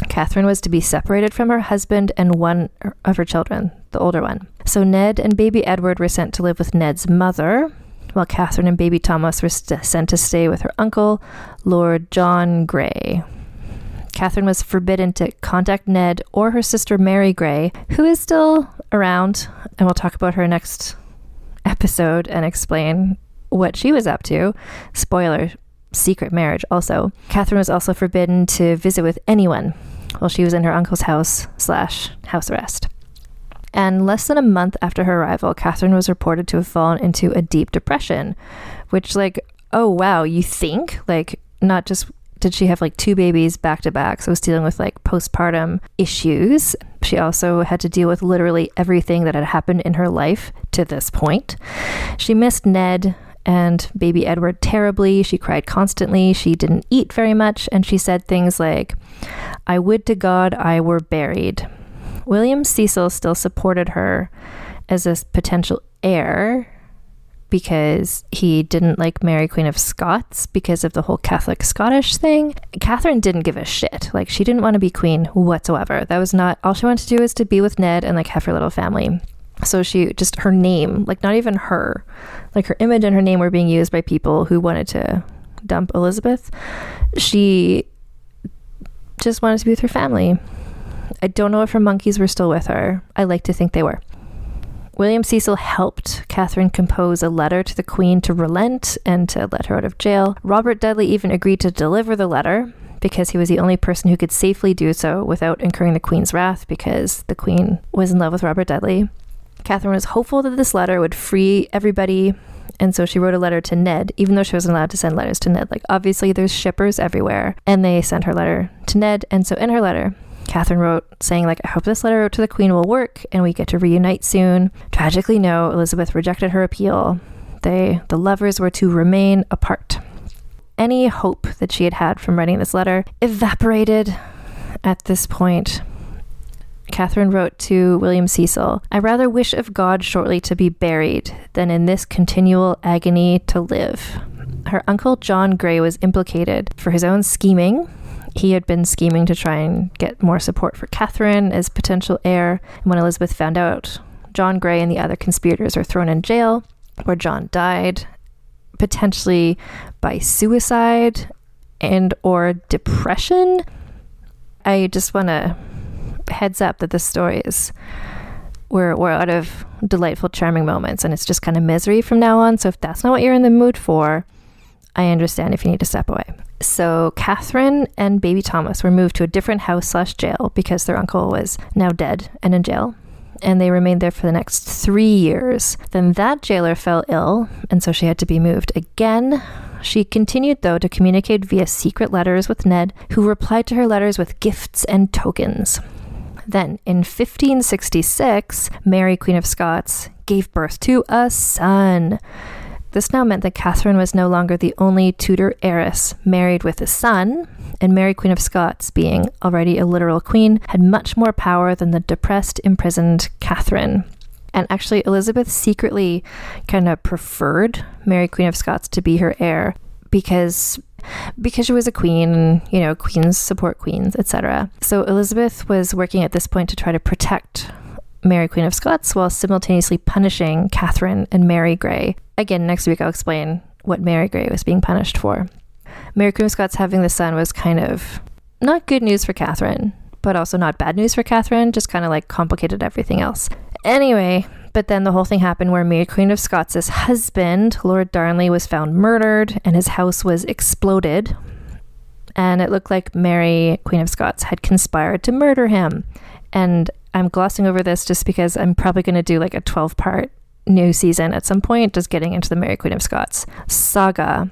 Catherine was to be separated from her husband and one of her children, the older one. So Ned and baby Edward were sent to live with Ned's mother, while Catherine and baby Thomas were sent to stay with her uncle, Lord John Grey. Catherine was forbidden to contact Ned or her sister Mary Grey, who is still around, and we'll talk about her next episode and explain what she was up to. Spoiler, secret marriage also. Catherine was also forbidden to visit with anyone while she was in her uncle's house/house arrest. And less than a month after her arrival, Catherine was reported to have fallen into a deep depression, which, like, oh wow, you think? Like, not just did she have like 2 babies back to back, so was dealing with like postpartum issues. She also had to deal with literally everything that had happened in her life to this point. She missed Ned and baby Edward terribly. She cried constantly. She didn't eat very much, and she said things like, "I would to God I were buried." William Cecil still supported her as a potential heir because he didn't like Mary Queen of Scots because of the whole Catholic Scottish thing. Catherine didn't give a shit. Like, she didn't want to be queen whatsoever. That was not, all she wanted to do was to be with Ned and like have her little family. So she just, her name, like not even her, like her image and her name were being used by people who wanted to dump Elizabeth. She just wanted to be with her family. I don't know if her monkeys were still with her. I like to think they were. William Cecil helped Catherine compose a letter to the Queen to relent and to let her out of jail. Robert Dudley even agreed to deliver the letter because he was the only person who could safely do so without incurring the Queen's wrath, because the Queen was in love with Robert Dudley. Catherine was hopeful that this letter would free everybody, and so she wrote a letter to Ned, even though she wasn't allowed to send letters to Ned. Like, obviously there's shippers everywhere, and they sent her letter to Ned. And so in her letter, Catherine wrote saying, like, "I hope this letter to the Queen will work and we get to reunite soon." Tragically, no, Elizabeth rejected her appeal. The lovers were to remain apart. Any hope that she had had from writing this letter evaporated at this point. Catherine wrote to William Cecil, "I rather wish of God shortly to be buried than in this continual agony to live." Her uncle John Grey was implicated for his own scheming. He had been scheming to try and get more support for Catherine as potential heir. And when Elizabeth found out, John Grey and the other conspirators were thrown in jail, where John died, potentially by suicide and or depression. I just want to heads up that this story is, we're out of delightful, charming moments, and it's just kind of misery from now on. So if that's not what you're in the mood for, I understand if you need to step away. So Catherine and baby Thomas were moved to a different house/jail because their uncle was now dead and in jail, and they remained there for the next 3 years. Then that jailer fell ill, and so she had to be moved again. She continued, though, to communicate via secret letters with Ned, who replied to her letters with gifts and tokens. Then, in 1566, Mary, Queen of Scots, gave birth to a son. This now meant that Catherine was no longer the only Tudor heiress married with a son, and Mary, Queen of Scots, being already a literal queen, had much more power than the depressed, imprisoned Catherine. And actually, Elizabeth secretly kind of preferred Mary, Queen of Scots to be her heir because she was a queen, you know, queens support queens, etc. So Elizabeth was working at this point to try to protect Mary, Queen of Scots, while simultaneously punishing Catherine and Mary Grey. Again, next week I'll explain what Mary Grey was being punished for. Mary, Queen of Scots having the son was kind of not good news for Catherine, but also not bad news for Catherine, just kind of like complicated everything else. Anyway, but then the whole thing happened where Mary, Queen of Scots' husband, Lord Darnley, was found murdered, and his house was exploded. And it looked like Mary, Queen of Scots, had conspired to murder him. And I'm glossing over this just because I'm probably going to do like a 12-part new season at some point, just getting into the Mary Queen of Scots saga.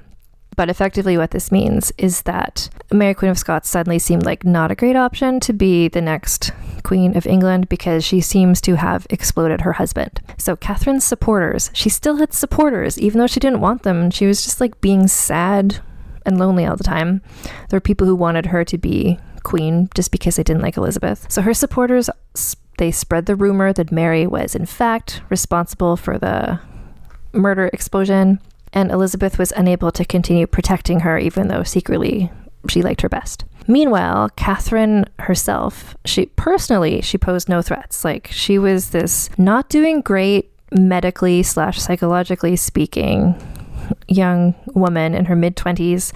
But effectively what this means is that Mary Queen of Scots suddenly seemed like not a great option to be the next Queen of England because she seems to have exploded her husband. So Catherine's supporters, she still had supporters, even though she didn't want them. She was just like being sad and lonely all the time. There were people who wanted her to be queen just because they didn't like Elizabeth. So her supporters, they spread the rumor that Mary was in fact responsible for the murder explosion. And Elizabeth was unable to continue protecting her, even though secretly she liked her best. Meanwhile, Catherine herself, she posed no threats. Like, she was this not doing great medically / psychologically speaking young woman in her mid-20s.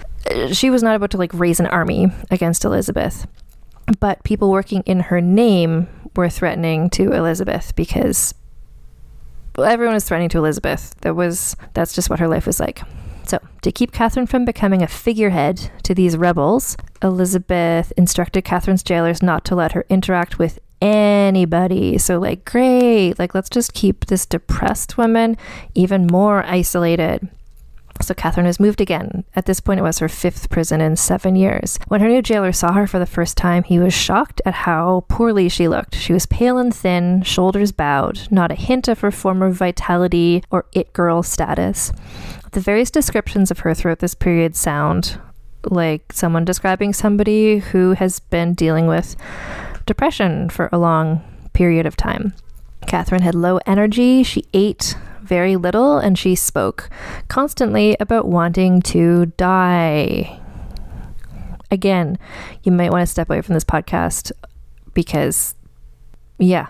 She was not about to like raise an army against Elizabeth. But people working in her name were threatening to Elizabeth because everyone was threatening to Elizabeth. That's just what her life was like. So, to keep Catherine from becoming a figurehead to these rebels, Elizabeth instructed Catherine's jailers not to let her interact with anybody. So, like, great, like, let's just keep this depressed woman even more isolated. So Catherine was moved again. At this point, it was her 5th prison in 7 years. When her new jailer saw her for the first time, he was shocked at how poorly she looked. She was pale and thin, shoulders bowed, not a hint of her former vitality or it-girl status. The various descriptions of her throughout this period sound like someone describing somebody who has been dealing with depression for a long period of time. Catherine had low energy. She ate very little, and she spoke constantly about wanting to die. Again, you might want to step away from this podcast because, yeah.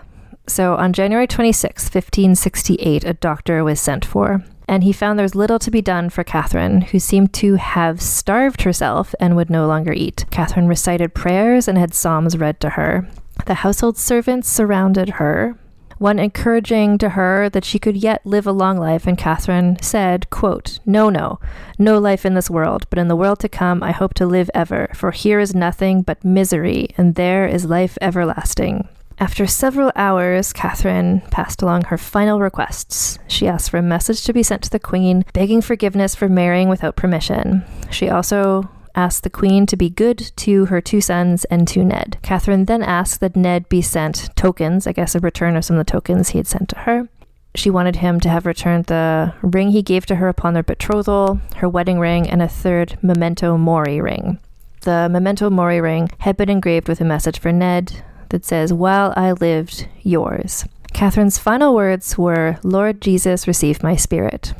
So on January 26, 1568, a doctor was sent for, and he found there was little to be done for Catherine, who seemed to have starved herself and would no longer eat. Catherine recited prayers and had psalms read to her. The household servants surrounded her, one encouraging to her that she could yet live a long life, and Catherine said, quote, no life in this world, but in the world to come I hope to live ever, for here is nothing but misery, and there is life everlasting. After several hours, Catherine passed along her final requests. She asked for a message to be sent to the Queen, begging forgiveness for marrying without permission. She also asked the Queen to be good to her 2 sons and to Ned. Catherine then asked that Ned be sent tokens, I guess a return of some of the tokens he had sent to her. She wanted him to have returned the ring he gave to her upon their betrothal, her wedding ring, and a 3rd memento mori ring. The memento mori ring had been engraved with a message for Ned that says, while I lived, yours. Catherine's final words were, Lord Jesus, receive my spirit.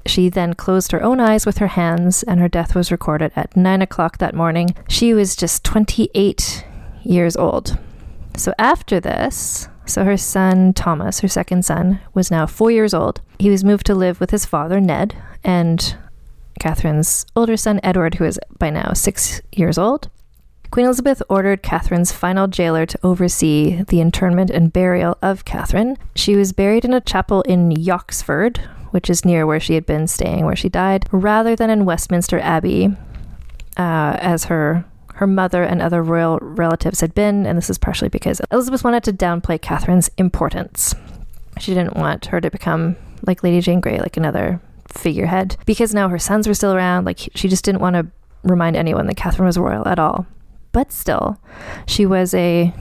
She then closed her own eyes with her hands, and her death was recorded at 9 o'clock that morning. She was just 28 years old. So after this, her son Thomas, her second son, was now 4 years old. He was moved to live with his father, Ned, and Catherine's older son, Edward, who is by now 6 years old. Queen Elizabeth ordered Catherine's final jailer to oversee the interment and burial of Catherine. She was buried in a chapel in Yoxford, which is near where she had been staying, where she died, rather than in Westminster Abbey, as her mother and other royal relatives had been, and this is partially because Elizabeth wanted to downplay Catherine's importance. She didn't want her to become like Lady Jane Grey, like another figurehead, because now her sons were still around. Like, she just didn't want to remind anyone that Catherine was royal at all. But still, she was a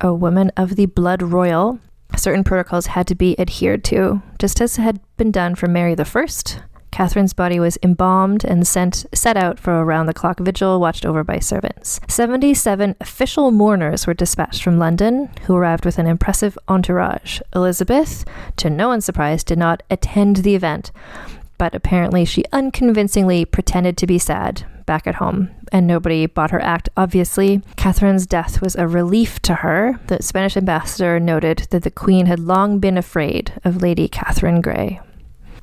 woman of the blood royal. Certain protocols had to be adhered to, just as had been done for Mary I. Catherine's body was embalmed and set out for a round-the-clock vigil watched over by servants. 77 official mourners were dispatched from London, who arrived with an impressive entourage. Elizabeth, to no one's surprise, did not attend the event, but apparently she unconvincingly pretended to be sad back at home, and nobody bought her act, obviously. Catherine's death was a relief to her. The Spanish ambassador noted that the Queen had long been afraid of Lady Katherine Grey.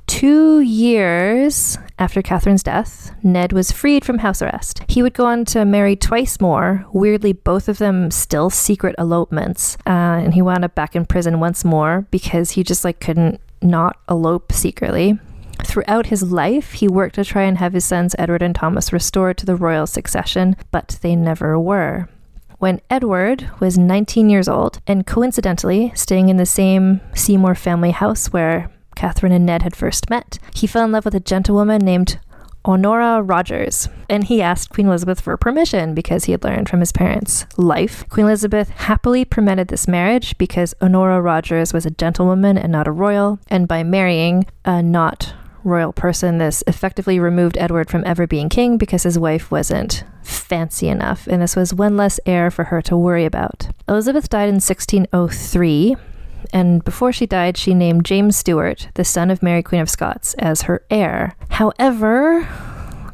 2 years after Catherine's death, Ned was freed from house arrest. He would go on to marry twice more, weirdly both of them still secret elopements, and he wound up back in prison once more because he just couldn't not elope secretly. Throughout his life, he worked to try and have his sons Edward and Thomas restored to the royal succession, but they never were. when Edward was 19 years old and coincidentally staying in the same Seymour family house where Katherine and Ned had first met. He fell in love with a gentlewoman named Honora Rogers, and he asked Queen Elizabeth for permission because he had learned from his parents' life. Queen Elizabeth happily permitted this marriage because Honora Rogers was a gentlewoman and not a royal, and by marrying a not royal person, this effectively removed Edward from ever being king because his wife wasn't fancy enough, and this was one less heir for her to worry about. Elizabeth died in 1603, and before she died, she named James Stuart, the son of Mary Queen of Scots, as her heir. However,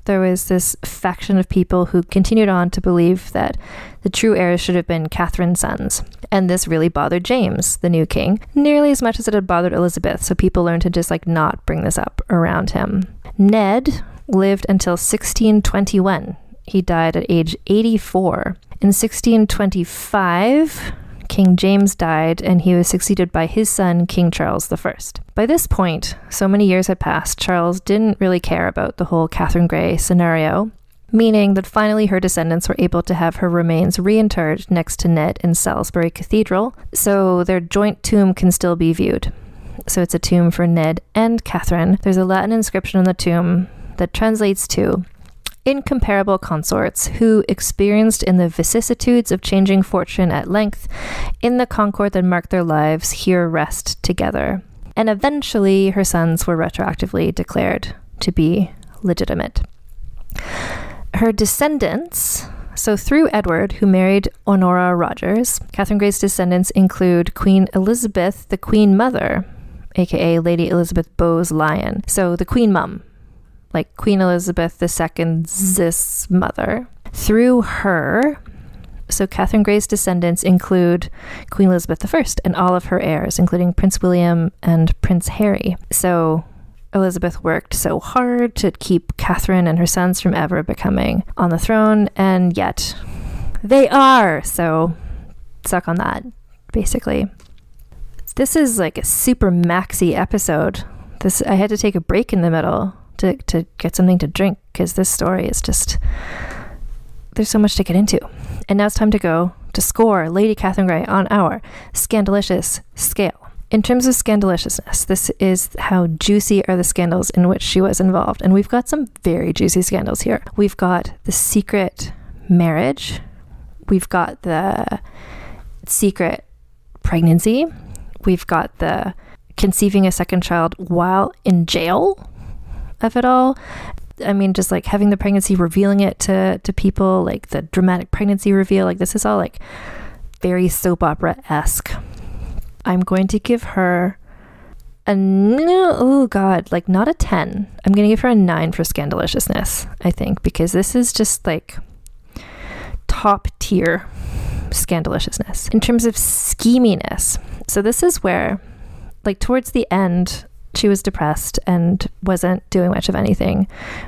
there was this faction of people who continued on to believe that the true heirs should have been Catherine's sons. And this really bothered James, the new king, nearly as much as it had bothered Elizabeth, so people learned to just not bring this up around him. Ned lived until 1621. He died at age 84. In 1625, King James died, and he was succeeded by his son, King Charles I. By this point, so many years had passed, Charles didn't really care about the whole Katherine Grey scenario, meaning that finally her descendants were able to have her remains reinterred next to Ned in Salisbury Cathedral, so their joint tomb can still be viewed. So it's a tomb for Ned and Katherine. There's a Latin inscription on the tomb that translates to incomparable consorts who experienced in the vicissitudes of changing fortune at length, in the concord that marked their lives, here rest together. And eventually her sons were retroactively declared to be legitimate. Her descendants, so through Edward, who married Honora Rogers, Katherine Grey's descendants include Queen Elizabeth, the Queen Mother, aka Lady Elizabeth Bowes-Lyon, so the Queen Mum, like Queen Elizabeth II's mother. Through her, so Katherine Grey's descendants include Queen Elizabeth I and all of her heirs, including Prince William and Prince Harry. So Elizabeth worked so hard to keep Katherine and her sons from ever becoming on the throne, and yet they are. So suck on that, basically. This is like a super maxi episode. I had to take a break in the middle to get something to drink because this story is just, there's so much to get into. And now it's time to go to score Lady Katherine Grey on our Scandalicious scale. In terms of scandaliciousness, this is how juicy are the scandals in which she was involved. And we've got some very juicy scandals here. We've got the secret marriage. We've got the secret pregnancy. We've got the conceiving a second child while in jail of it all. I mean, just like having the pregnancy, revealing it to people, like the dramatic pregnancy reveal, like this is all like very soap opera-esque. I'm going to give her not a 10. I'm going to give her a 9 for scandaliciousness, I think, because this is just like top tier scandaliciousness. In terms of scheminess, so this is where, like towards the end, she was depressed and wasn't doing much of anything,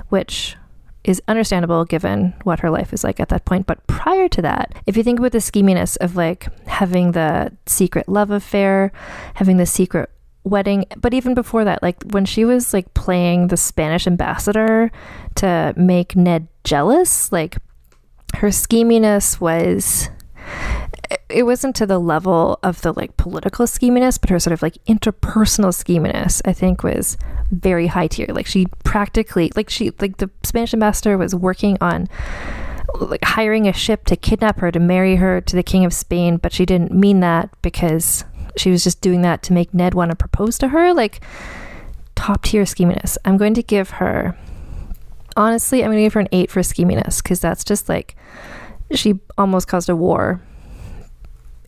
which is understandable given what her life is like at that point. But prior to that, if you think about the scheminess of like having the secret love affair, having the secret wedding, but even before that, like when she was like playing the Spanish ambassador to make Ned jealous, like her scheminess was, it wasn't to the level of the like political scheminess, but her sort of like interpersonal scheminess, I think, was very high tier. Like she practically, like the Spanish ambassador was working on like hiring a ship to kidnap her to marry her to the King of Spain, but she didn't mean that because she was just doing that to make Ned want to propose to her. Like top tier scheminess. I'm going to give her, honestly, I'm going to give her an 8 for scheminess, because that's just like, she almost caused a war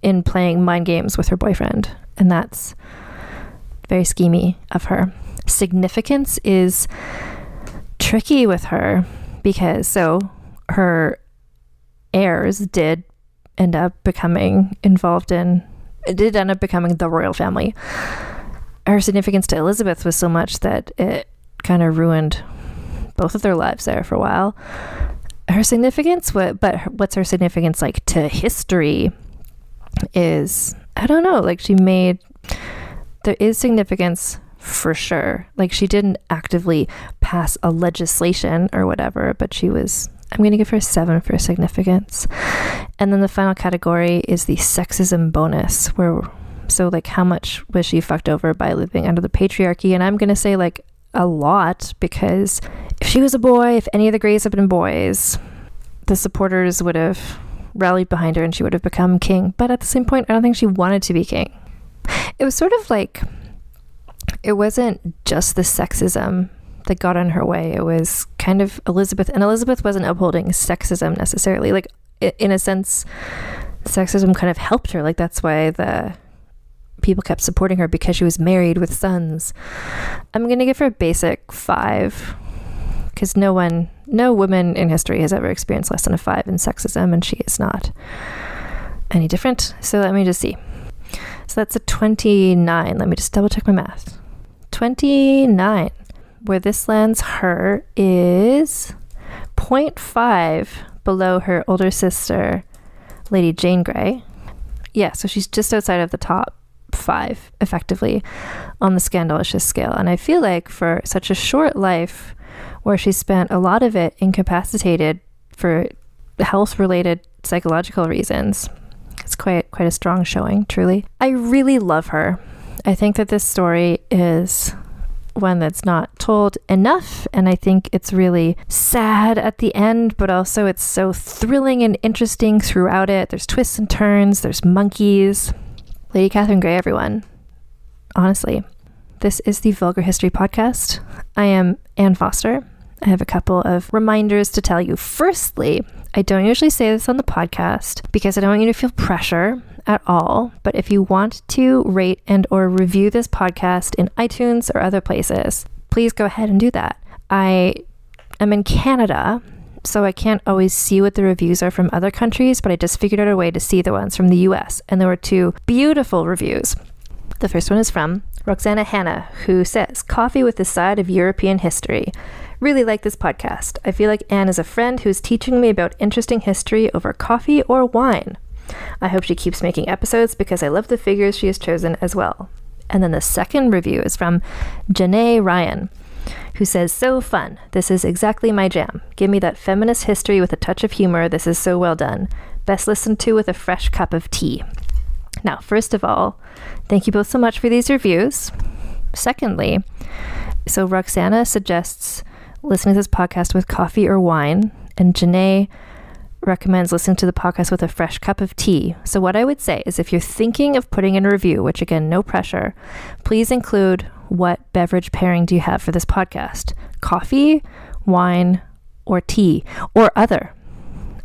in playing mind games with her boyfriend, and that's very schemy of her. Significance is tricky with her because her heirs did end up becoming the royal family. Her significance to Elizabeth was so much that it kind of ruined both of their lives there for a while. Her significance, but what's her significance like to history is, I don't know, like there is significance for sure. Like she didn't actively pass a legislation or whatever, but I'm going to give her 7 for significance. And then the final category is the sexism bonus, so like how much was she fucked over by living under the patriarchy? And I'm going to say like a lot, because if she was a boy, if any of the Greys had been boys, the supporters would have rallied behind her and she would have become king. But at the same point, I don't think she wanted to be king. It was sort of like, it wasn't just the sexism that got in her way. It was kind of Elizabeth, and Elizabeth wasn't upholding sexism necessarily. Like, in a sense, sexism kind of helped her. Like, that's why the people kept supporting her, because she was married with sons. I'm going to give her a basic 5, because no woman in history has ever experienced less than a 5 in sexism, and she is not any different. So let me just see. So that's a 29. Let me just double check my math. 29. Where this lands her is 0.5 below her older sister, Lady Jane Grey. Yeah, so she's just outside of the top 5, effectively, on the scandalous scale. And I feel like for such a short life, where she spent a lot of it incapacitated for health-related psychological reasons, it's quite a strong showing, truly. I really love her. I think that this story is one that's not told enough, and I think it's really sad at the end, but also it's so thrilling and interesting throughout it. There's twists and turns, there's monkeys. Lady Katherine Grey, everyone. Honestly, this is the Vulgar History Podcast. I am Anne Foster. I have a couple of reminders to tell you. Firstly, I don't usually say this on the podcast because I don't want you to feel pressure at all. But if you want to rate and or review this podcast in iTunes or other places, please go ahead and do that. I am in Canada, so I can't always see what the reviews are from other countries, but I just figured out a way to see the ones from the US. And there were 2 beautiful reviews. The first one is from Roxana Hanna, who says, "Coffee with a side of European history. Really like this podcast. I feel like Anne is a friend who's teaching me about interesting history over coffee or wine. I hope she keeps making episodes because I love the figures she has chosen as well." And then the second review is from Janae Ryan, who says, "So fun. This is exactly my jam. Give me that feminist history with a touch of humor. This is so well done. Best listened to with a fresh cup of tea." Now, first of all, thank you both so much for these reviews. Secondly, so Roxana suggests listening to this podcast with coffee or wine, and Janae recommends listening to the podcast with a fresh cup of tea. So what I would say is, if you're thinking of putting in a review, which again, no pressure, please include what beverage pairing do you have for this podcast? Coffee, wine, or tea, or other.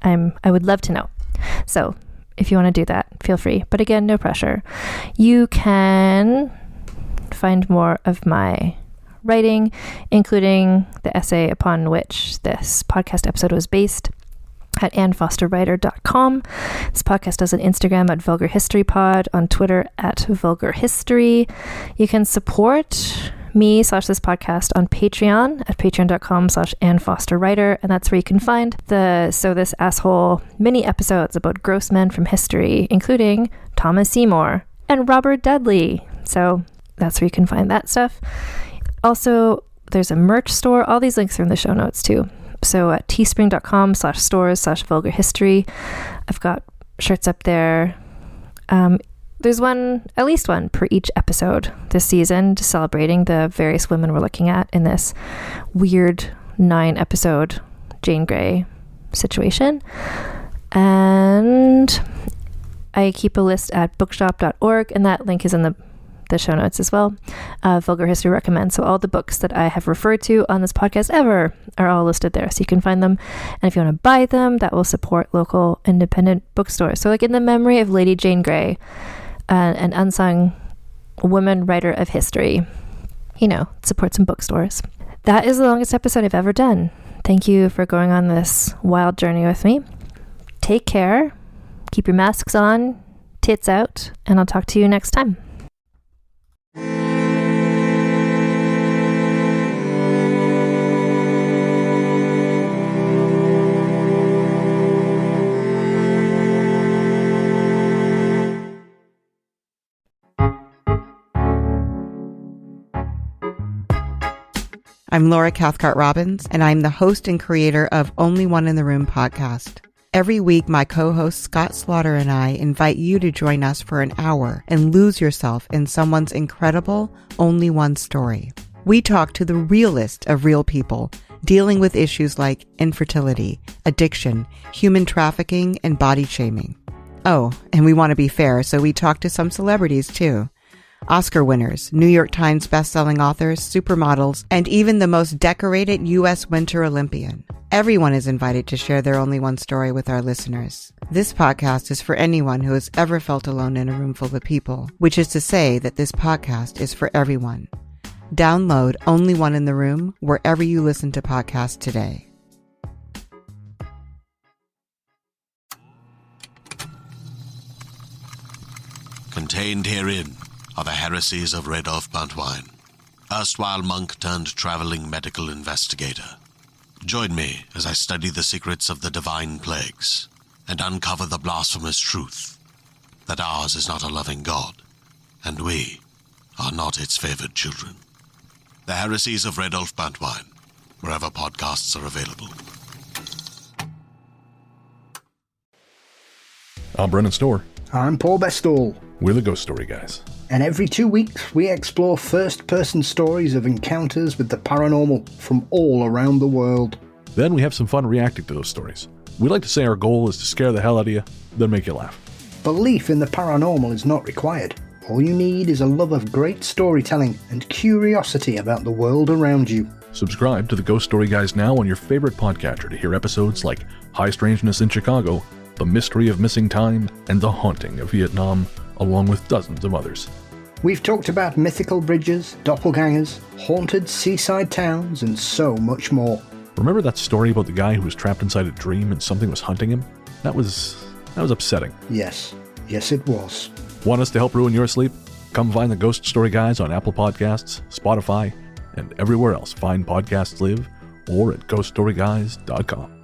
I would love to know. So if you want to do that, feel free. But again, no pressure. You can find more of my writing, including the essay upon which this podcast episode was based, at AnneFosterWriter.com. This podcast has an Instagram at Vulgar History Pod, on Twitter at Vulgar History. You can support me / this podcast on Patreon at patreon.com/AnneFosterWriter, and that's where you can find the So This Asshole mini episodes about gross men from history, including Thomas Seymour and Robert Dudley. So that's where you can find that stuff. Also, there's a merch store. All these links are in the show notes too. So at teespring.com/stores/vulgar history. I've got shirts up there. There's at least one per each episode this season, celebrating the various women we're looking at in this weird 9-episode Jane Grey situation. And I keep a list at bookshop.org, and that link is in the show notes as well. Vulgar History Recommends. So all the books that I have referred to on this podcast ever are all listed there, so you can find them. And if you want to buy them, that will support local independent bookstores. So like in the memory of Lady Jane Grey, an unsung woman writer of history, support some bookstores. That is the longest episode I've ever done. Thank you for going on this wild journey with me. Take care. Keep your masks on, tits out, and I'll talk to you next time. I'm Laura Cathcart Robbins, and I'm the host and creator of Only One in the Room podcast. Every week, my co-host Scott Slaughter and I invite you to join us for an hour and lose yourself in someone's incredible, only one story. We talk to the realest of real people, dealing with issues like infertility, addiction, human trafficking, and body shaming. Oh, and we want to be fair, so we talk to some celebrities too. Oscar winners, New York Times bestselling authors, supermodels, and even the most decorated U.S. Winter Olympian. Everyone is invited to share their only one story with our listeners. This podcast is for anyone who has ever felt alone in a room full of people, which is to say that this podcast is for everyone. Download Only One in the Room wherever you listen to podcasts today. Contained herein are the heresies of Radolf Buntwine, erstwhile monk turned traveling medical investigator. Join me as I study the secrets of the divine plagues and uncover the blasphemous truth that ours is not a loving God, and we are not its favored children. The heresies of Radolf Buntwine, wherever podcasts are available. I'm Brennan Storr. I'm Paul Bestall. We're the Ghost Story Guys. And every 2 weeks, we explore first-person stories of encounters with the paranormal from all around the world. Then we have some fun reacting to those stories. We like to say our goal is to scare the hell out of you, then make you laugh. Belief in the paranormal is not required. All you need is a love of great storytelling and curiosity about the world around you. Subscribe to the Ghost Story Guys now on your favorite podcatcher to hear episodes like High Strangeness in Chicago, The Mystery of Missing Time, and The Haunting of Vietnam, along with dozens of others. We've talked about mythical bridges, doppelgangers, haunted seaside towns, and so much more. Remember that story about the guy who was trapped inside a dream and something was hunting him? That was upsetting. Yes it was. Want us to help ruin your sleep? Come find the Ghost Story Guys on Apple Podcasts, Spotify, and everywhere else fine podcasts live, or at ghoststoryguys.com.